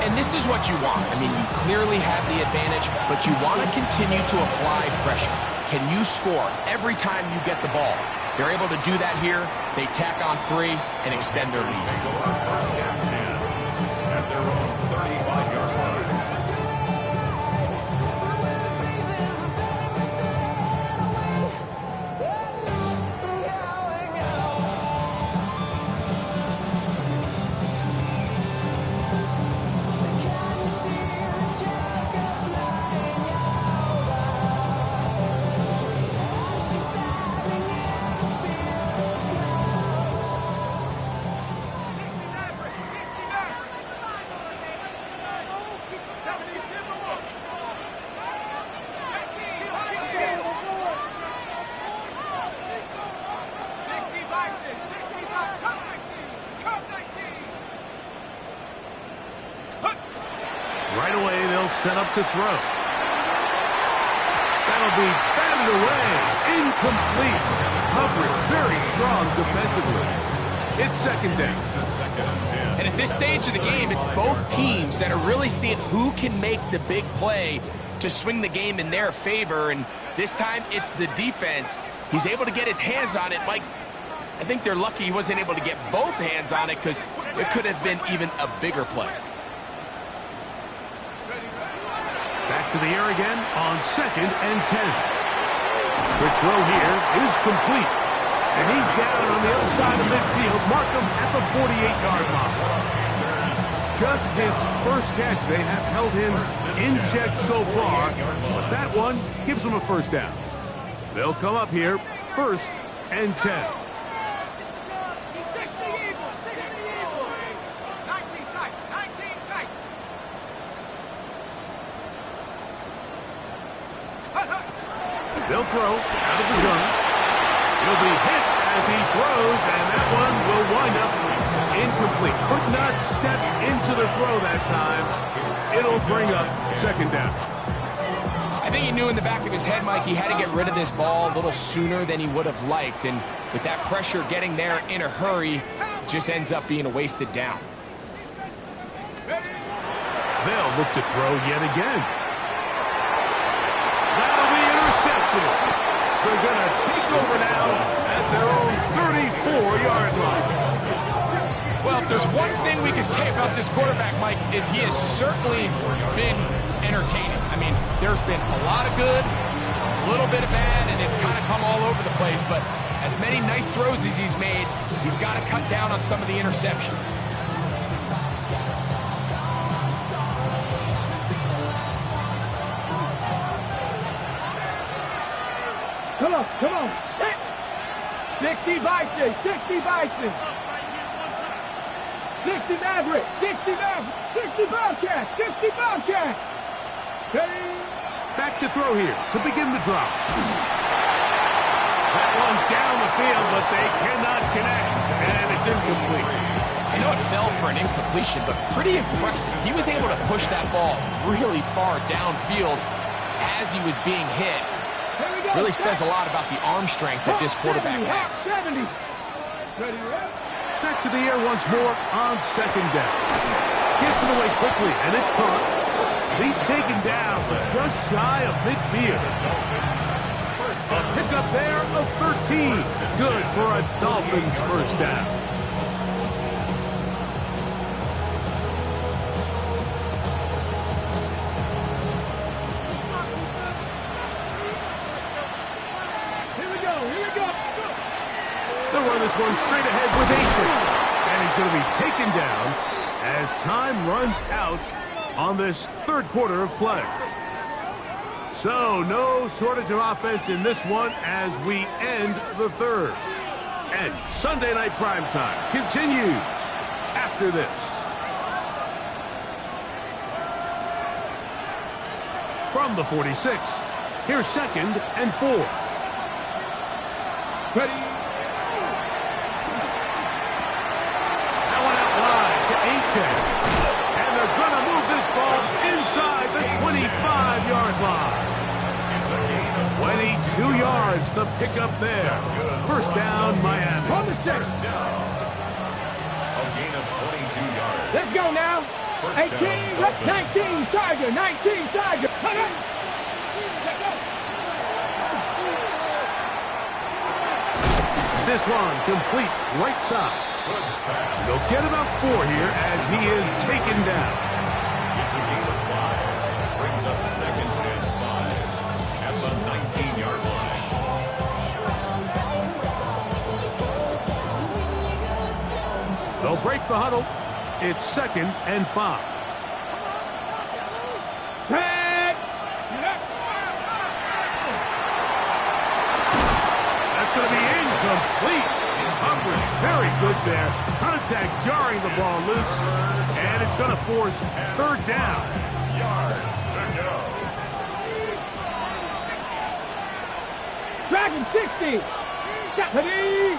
[SPEAKER 7] And this is what you want. I mean, you clearly have the advantage, but you want to continue to apply pressure. Can you score every time you get the ball? They're able to do that here. They tack on 3 and extend their lead.
[SPEAKER 10] Take over first down 10 at their own 35-yard line.
[SPEAKER 6] Right away, they'll set up to throw. That'll be batted away. Incomplete. Coverage very strong defensively. It's second down.
[SPEAKER 7] And at this stage of the game, it's both teams that are really seeing who can make the big play to swing the game in their favor. And this time, it's the defense. He's able to get his hands on it. Mike, I think they're lucky he wasn't able to get both hands on it because it could have been even a bigger play.
[SPEAKER 6] Back to the air again on 2nd and 10. The throw here is complete. And he's down on the other side of midfield. Mark him at the 48-yard line. Just his first catch. They have held him in check so far. But that one gives him a first down. They'll come up here 1st and 10. They'll throw out of the gun. He'll be hit as he throws, and that one will wind up incomplete. Could not step into the throw that time. It'll bring up 2nd down.
[SPEAKER 7] I think he knew in the back of his head, Mike, he had to get rid of this ball a little sooner than he would have liked. And with that pressure getting there in a hurry, it just ends up being a wasted down.
[SPEAKER 6] They'll look to throw yet again. That'll be intercepted. So they're going to take over now at their own 34-yard line.
[SPEAKER 7] Well, if there's one thing we can say about this quarterback, Mike, is he has certainly been entertaining. I mean, there's been a lot of good, a little bit of bad, and it's kind of come all over the place. But as many nice throws as he's made, he's got to cut down on some of the interceptions.
[SPEAKER 8] Come on. 60 Bison, 60 Bison. 60 Maverick, 60 Maverick, 60 Bobcat, 60 Bobcat. Steady.
[SPEAKER 6] Back to throw here to begin the drop. That one down the field, but they cannot connect, and it's incomplete.
[SPEAKER 7] I know it fell for an incompletion, but pretty impressive. He was able to push that ball really far downfield as he was being hit. Really says a lot about the arm strength that this quarterback has.
[SPEAKER 8] 70.
[SPEAKER 6] Back to the air once more on 2nd down. Gets it away quickly, and it's caught. He's taken down, but just shy of midfield. A pickup there of 13. Good for a Dolphins first down. They'll run this one straight ahead with Aikman. And he's going to be taken down as time runs out on this 3rd quarter of play. So no shortage of offense in this one as we end the 3rd. And Sunday Night Primetime continues after this. From the 46, here's 2nd and 4.
[SPEAKER 8] Ready.
[SPEAKER 6] And they're going to move this ball inside the 25-yard line. 22 2 yards, the pickup there. First down, Miami.
[SPEAKER 8] On the set.
[SPEAKER 10] First down. A gain of 22 yards.
[SPEAKER 8] Let's go now.
[SPEAKER 10] First
[SPEAKER 8] 18,
[SPEAKER 10] down,
[SPEAKER 8] 19, Tiger, 19, Tiger. Come on.
[SPEAKER 6] This one complete right side. They'll get about 4 here as he is taken down.
[SPEAKER 10] It's a gain of 5. Brings up 2nd and 5 at the 19-yard line.
[SPEAKER 6] They'll break the huddle. It's 2nd and 5. That's going to be incomplete. Coverage very good there. Contact jarring the ball loose. And it's going to force 3rd down.
[SPEAKER 10] Yards to go.
[SPEAKER 8] Dragon 60. Stephanie.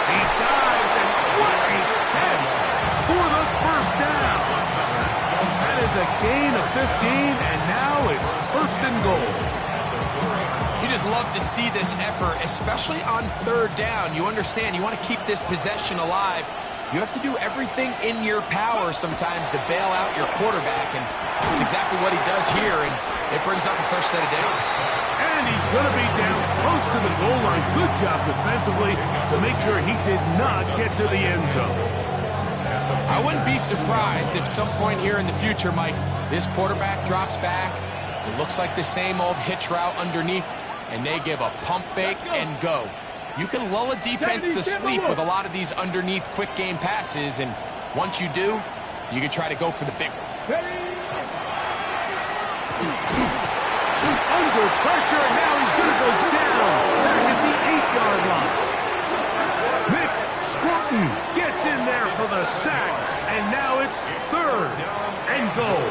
[SPEAKER 6] He dives, and what a catch for the first down. That is a gain of 15, and now it's 1st and goal.
[SPEAKER 7] You just love to see this effort, especially on 3rd down. You understand, you want to keep this possession alive. You have to do everything in your power sometimes to bail out your quarterback, and that's exactly what he does here, and it brings up a fresh set of downs.
[SPEAKER 6] And he's going to be down close to the goal line. Good job defensively to make sure he did not get to the end zone.
[SPEAKER 7] I wouldn't be surprised if some point here in the future, Mike, this quarterback drops back. It looks like the same old hitch route underneath, and they give a pump fake and go. You can lull a defense to sleep with a lot of these underneath quick game passes, and once you do, you can try to go for the big ones.
[SPEAKER 6] Under pressure, and now he's going to go down back at the 8-yard line. Mick Scruton gets in there for the sack, and now it's 3rd and goal.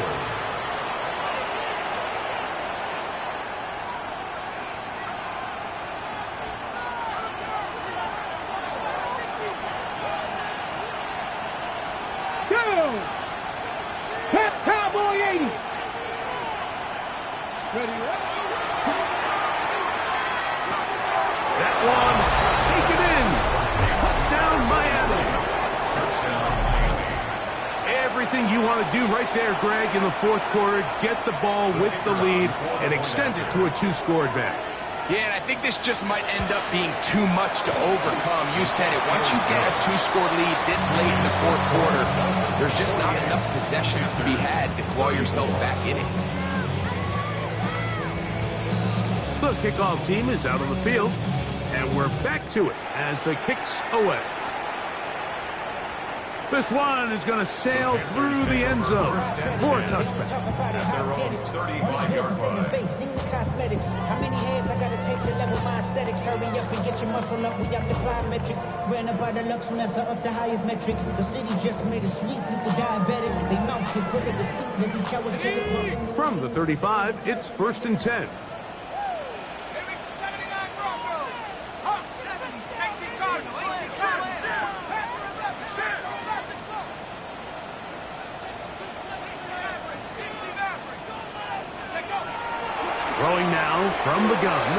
[SPEAKER 8] Cowboy 80.
[SPEAKER 6] That one taken in. Touchdown, Miami. Everything you want to do right there, Greg, in the 4th quarter. Get the ball with the lead and extend it to a 2-score advantage.
[SPEAKER 7] Yeah, and I think this just might end up being too much to overcome. You said it. Once you get a 2-score lead this late in the 4th quarter, there's just not enough possessions to be had to claw yourself back in it.
[SPEAKER 6] The kickoff team is out on the field, and we're back to it as the kick's away. This one is going to sail through the end zone for a touchback.
[SPEAKER 10] At their own 35-yard line.
[SPEAKER 9] Cosmetics. How many hands I gotta take to level my aesthetics? Hurry up and get your muscle up. We have to plyometric. Ran up by the Lux Mesa up the highest metric. The city just made it sweet. People diabetic. They mouth get full of deceit. Let these cowards take it.
[SPEAKER 6] From the 35, it's 1st and 10. Throwing now from the gun.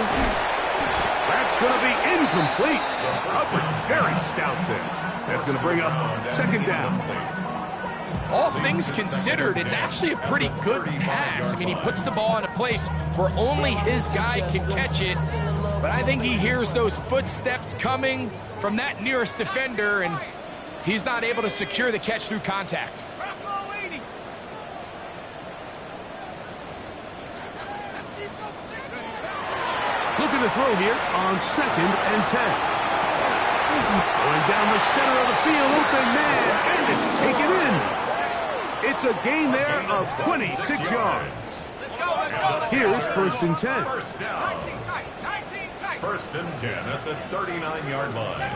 [SPEAKER 6] That's going to be incomplete. Coverage very stout there. That's going to bring up 2nd down.
[SPEAKER 7] All things considered, it's actually a pretty good pass. I mean, he puts the ball in a place where only his guy can catch it. But I think he hears those footsteps coming from that nearest defender, and he's not able to secure the catch through contact.
[SPEAKER 6] Looking to throw here on 2nd and 10. Going down the center of the field, open man, and it's taken in. It's a gain there of 26 yards. Here's 1st and 10.
[SPEAKER 10] First down. 1st and 10 at the 39-yard line.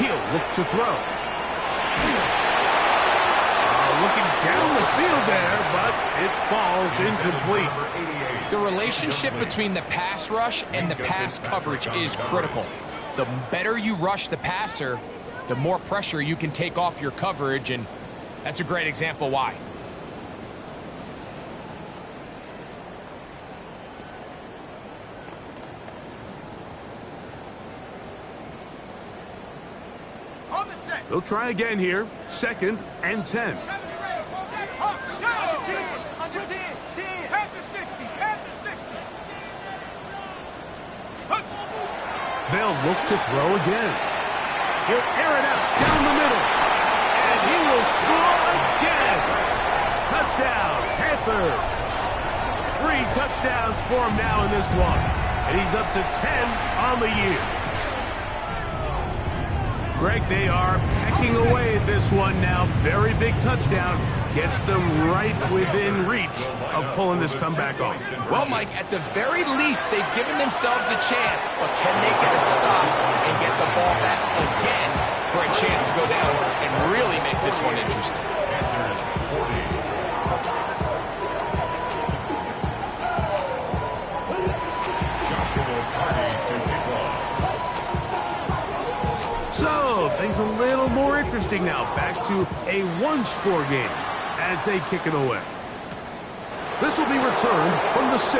[SPEAKER 6] He'll look to throw. Looking down the field there, but it falls incomplete.
[SPEAKER 7] The relationship between the pass rush and the pass coverage is critical. The better you rush the passer, the more pressure you can take off your coverage, and That's a great example why.
[SPEAKER 6] They'll try again here. 2nd and 10. They'll look to throw again. He'll air it out down the middle. And he will score again. Touchdown, Panthers. 3 touchdowns for him now in this one. And he's up to 10 on the year. Greg, they are pecking away at this one now. Very big touchdown. Gets them right within reach of pulling this comeback off.
[SPEAKER 7] Well, Mike, at the very least, they've given themselves a chance, but can they get a stop and get the ball back again for a chance to go down and really make this one interesting?
[SPEAKER 6] So, things a little more interesting now. Back to a one-score game as they kick it away. This will be returned from the 6.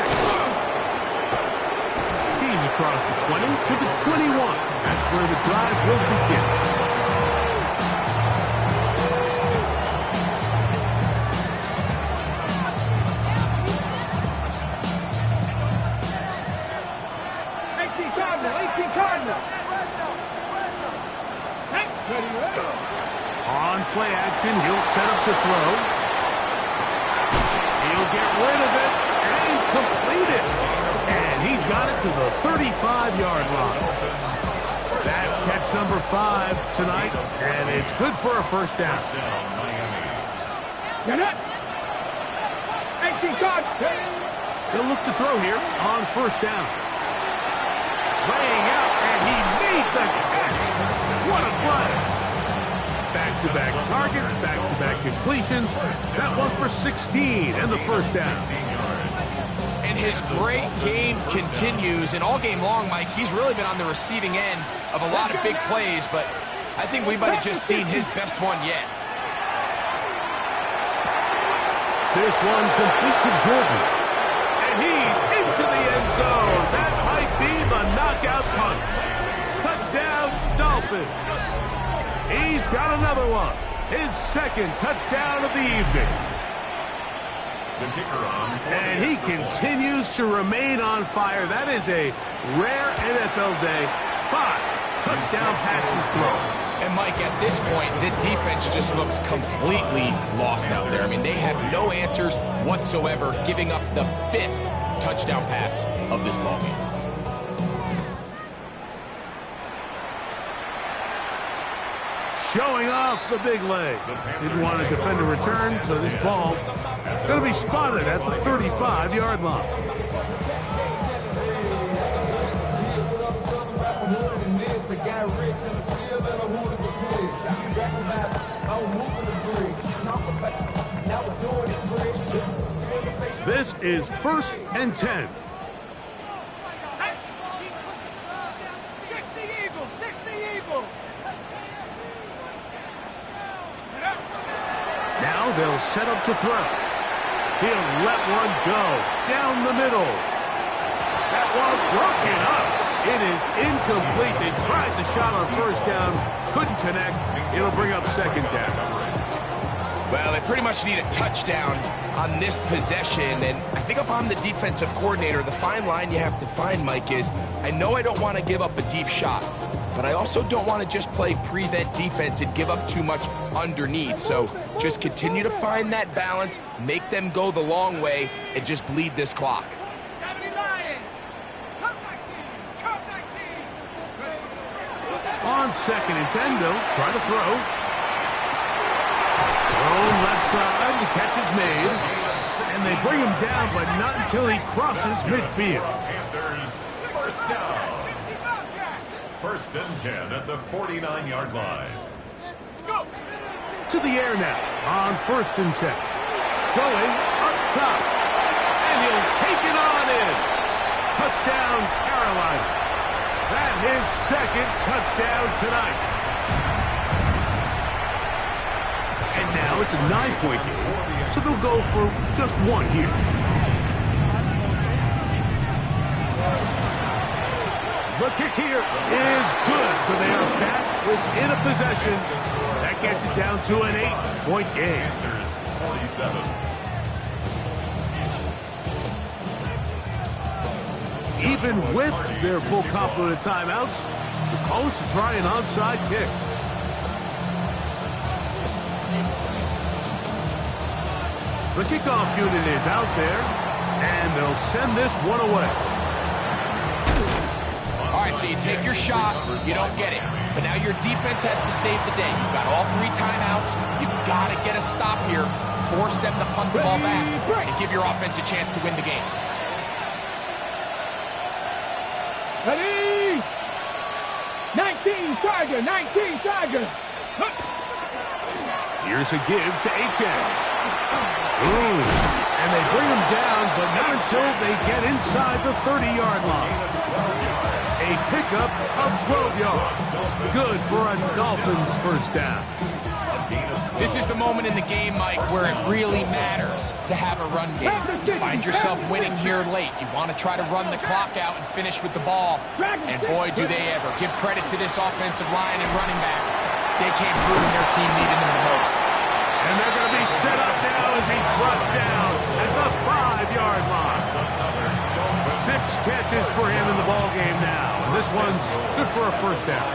[SPEAKER 6] He's across the 20s to the 21. That's where the drive will begin. On play action, he'll set up to throw. He'll get rid of it and complete it. And he's got it to the 35-yard line. That's catch number 5 tonight, and it's good for a first down. He'll look to throw here on first down. Laying out, and he made the catch. What a play. Back-to-back targets, back-to-back completions. That one for 16 and the first down.
[SPEAKER 7] And his great game continues. And all game long, Mike, he's really been on the receiving end of a lot of big plays, but I think we might have just seen his best one yet.
[SPEAKER 6] This one complete to Jordan. And he's into the end zone. That might be the knockout punch. Touchdown, Dolphins. He's got another one. His 2nd touchdown of the evening. And he continues to remain on fire. That is a rare NFL day. 5 touchdown passes thrown.
[SPEAKER 7] And Mike, at this point, the defense just looks completely lost out there. I mean, they have no answers whatsoever, giving up the 5th touchdown pass of this ballgame.
[SPEAKER 6] Showing off the big leg. Didn't want to defend a return, so this ball going to be spotted at the 35-yard line. This is 1st and 10. Now they'll set up to throw. He'll let one go down the middle. That one broken up. It is incomplete. They tried the shot on first down. Couldn't connect. It'll bring up 2nd down.
[SPEAKER 7] Well, they pretty much need a touchdown on this possession. And I think if I'm the defensive coordinator, the fine line you have to find, Mike, is I know I don't want to give up a deep shot, but I also don't want to just play prevent defense and give up too much underneath. So just continue to find that balance, make them go the long way, and just bleed this clock.
[SPEAKER 6] On 2nd and 10, they'll try to throw. Thrown left side, the catch is made. And they bring him down, but not until he crosses midfield.
[SPEAKER 10] First down. 1st and 10 at the 49-yard line.
[SPEAKER 6] To the air now on 1st and 10. Going up top. And he'll take it on in. Touchdown, Carolina. That his 2nd touchdown tonight. And now Now it's a 9-point game, so they'll go for just one here. The kick here is good, so they are back within a possession. That gets it down to an 8-point game.
[SPEAKER 10] 47.
[SPEAKER 6] Even with their full complement of timeouts, the call is to try an onside kick. The kickoff unit is out there, and they'll send this one away.
[SPEAKER 7] All right, so you take your shot, you don't get it. But now your defense has to save the day. You've got all 3 timeouts. You've got to get a stop here, force them to punt the ball back, and give your offense a chance to win the game.
[SPEAKER 8] Ready? 19 Tiger, 19 Tiger.
[SPEAKER 6] Here's a give to Achane. Ooh, and they bring him down, but not until they get inside the 30-yard line. A pickup of 12 yards. Good for a Dolphins first down.
[SPEAKER 7] This is the moment in the game, Mike, where it really matters to have a run game. You find yourself winning here late. You want to try to run the clock out and finish with the ball. And boy, do they ever. Give credit to this offensive line and running back. They came through when their team needed them the most.
[SPEAKER 6] And they're going to be set up now as he's brought down at the 5-yard line. 6 catches for him in the ball game now. This one's good for a first down.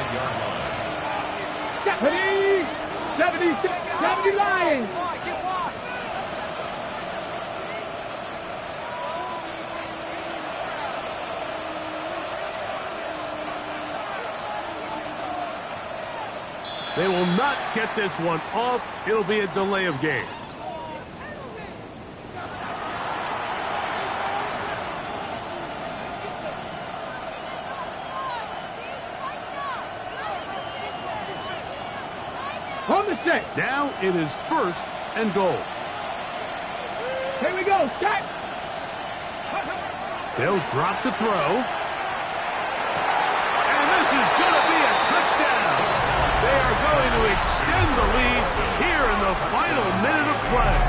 [SPEAKER 8] 70 Lions.
[SPEAKER 6] They will not get this one off. It'll be a delay of game.
[SPEAKER 8] On the set.
[SPEAKER 6] Now it is first and goal.
[SPEAKER 8] Here we go, set.
[SPEAKER 6] They'll drop to throw. And this is going to be a touchdown. They are going to extend the lead here in the final minute of play.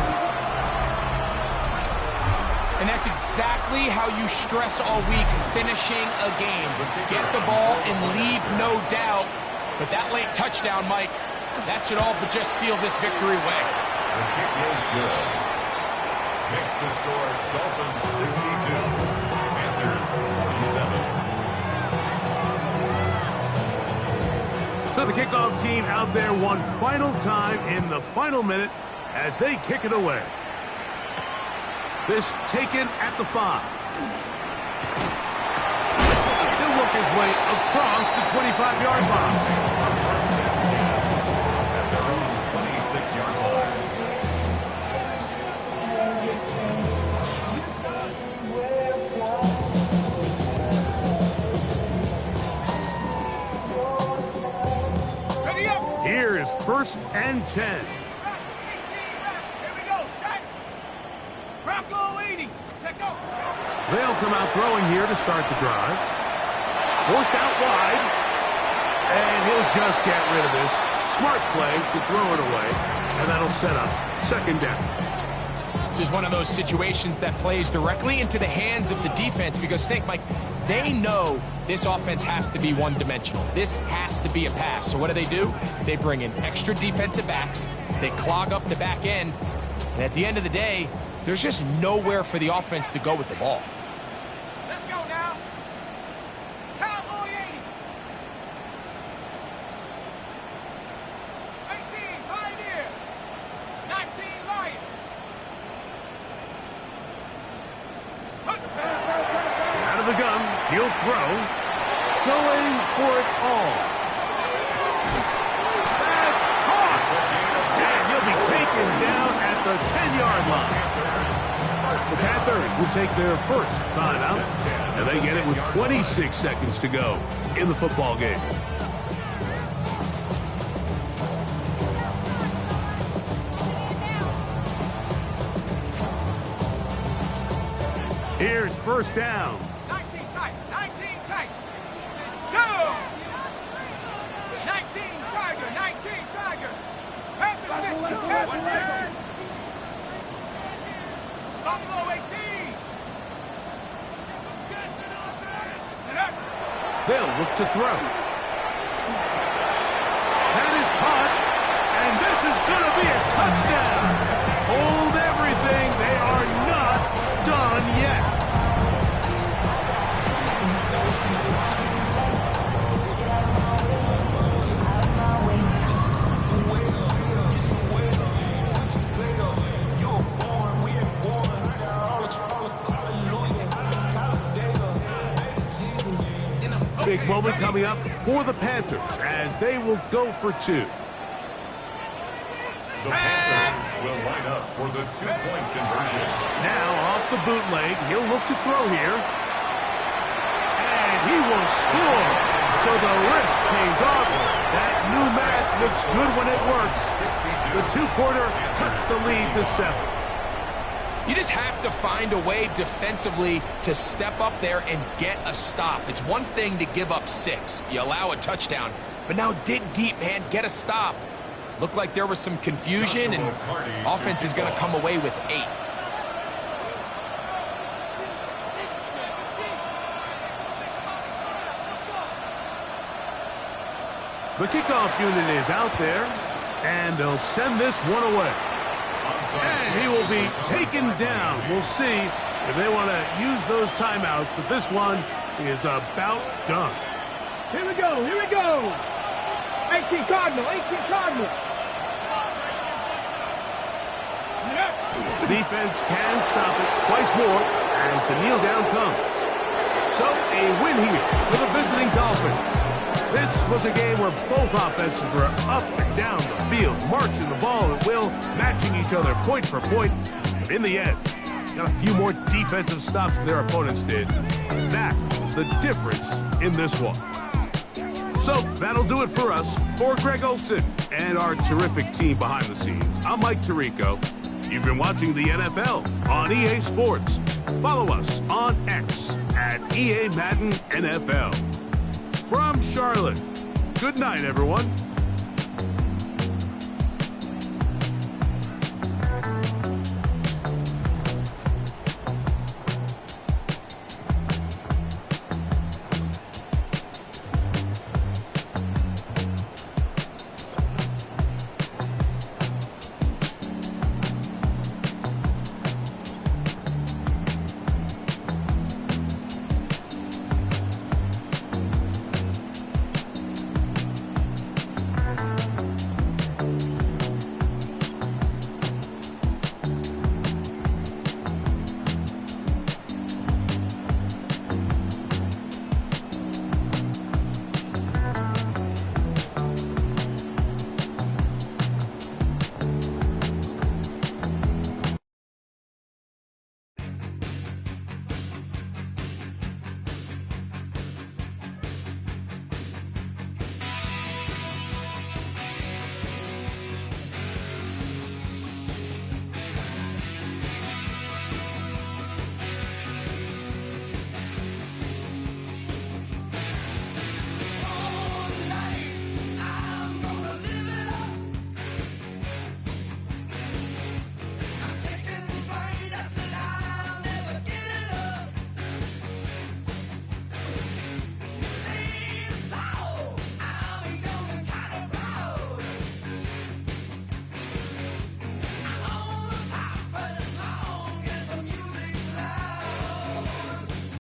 [SPEAKER 7] And that's exactly how you stress all week, finishing a game. Get the ball and leave no doubt. But that late touchdown, Mike, that should all but just seal this victory away.
[SPEAKER 10] The kick is good. Makes the score Dolphins 62, Panthers 47.
[SPEAKER 6] So the kickoff team out there one final time in the final minute as they kick it away. This taken at the 5. He'll work his way across the 25-yard line.
[SPEAKER 10] At their own 26-yard line.
[SPEAKER 6] Here is first and 10.
[SPEAKER 8] Here we go, set. Bronco 80. Check out.
[SPEAKER 6] They'll come out throwing here to start the drive. Forced out wide. And he'll just get rid of this. Smart play to throw it away. And that'll set up second down.
[SPEAKER 7] This is one of those situations that plays directly into the hands of the defense because think, Mike, they know this offense has to be one-dimensional. This has to be a pass. So what do? They bring in extra defensive backs. They clog up the back end. And at the end of the day, there's just nowhere for the offense to go with the ball.
[SPEAKER 8] Let's go now. Cowboy 80. 18, Pioneer. 19, Lion.
[SPEAKER 6] Out of the gun, he'll throw. Going for it all. That's caught. And he'll be taken down at the 10-yard line. The Panthers will take their first timeout, and they get it with 26 seconds to go in the football game. Here's first down.
[SPEAKER 8] 19 tight. 19 tight. Go. 19 Tiger. 19 Tiger. Panthers 6.
[SPEAKER 6] They'll look to throw. That is caught, and this is going to be a touchdown. Hold everything. They are not done yet. Big moment coming up for the Panthers as they will go for two.
[SPEAKER 10] The Panthers will line up for the two-point conversion.
[SPEAKER 6] Now off the bootleg, he'll look to throw here. And he will score. So the risk pays off. That new mask looks good when it works. The two-quarter cuts the lead to 7.
[SPEAKER 7] You just have to find a way defensively to step up there and get a stop. It's one thing to give up 6. You allow a touchdown. But now dig deep, man. Get a stop. Looked like there was some confusion, and offense is going to come away with 8.
[SPEAKER 6] The kickoff unit is out there, and they'll send this one away. And he will be taken down. We'll see if they want to use those timeouts, but this one is about done.
[SPEAKER 8] Here we go, here we go. 18 Cardinal, 18 Cardinal.
[SPEAKER 6] Defense can stop it twice more as the kneel down comes. So a win here for the visiting Dolphins. This was a game where both offenses were up and down the field, marching the ball at will, matching each other point for point. But in the end, got a few more defensive stops than their opponents did. That was the difference in this one. So that'll do it for us. For Greg Olson and our terrific team behind the scenes, I'm Mike Tirico. You've been watching the NFL on EA Sports. Follow us on X at EA Madden NFL. From Charlotte, good night, everyone.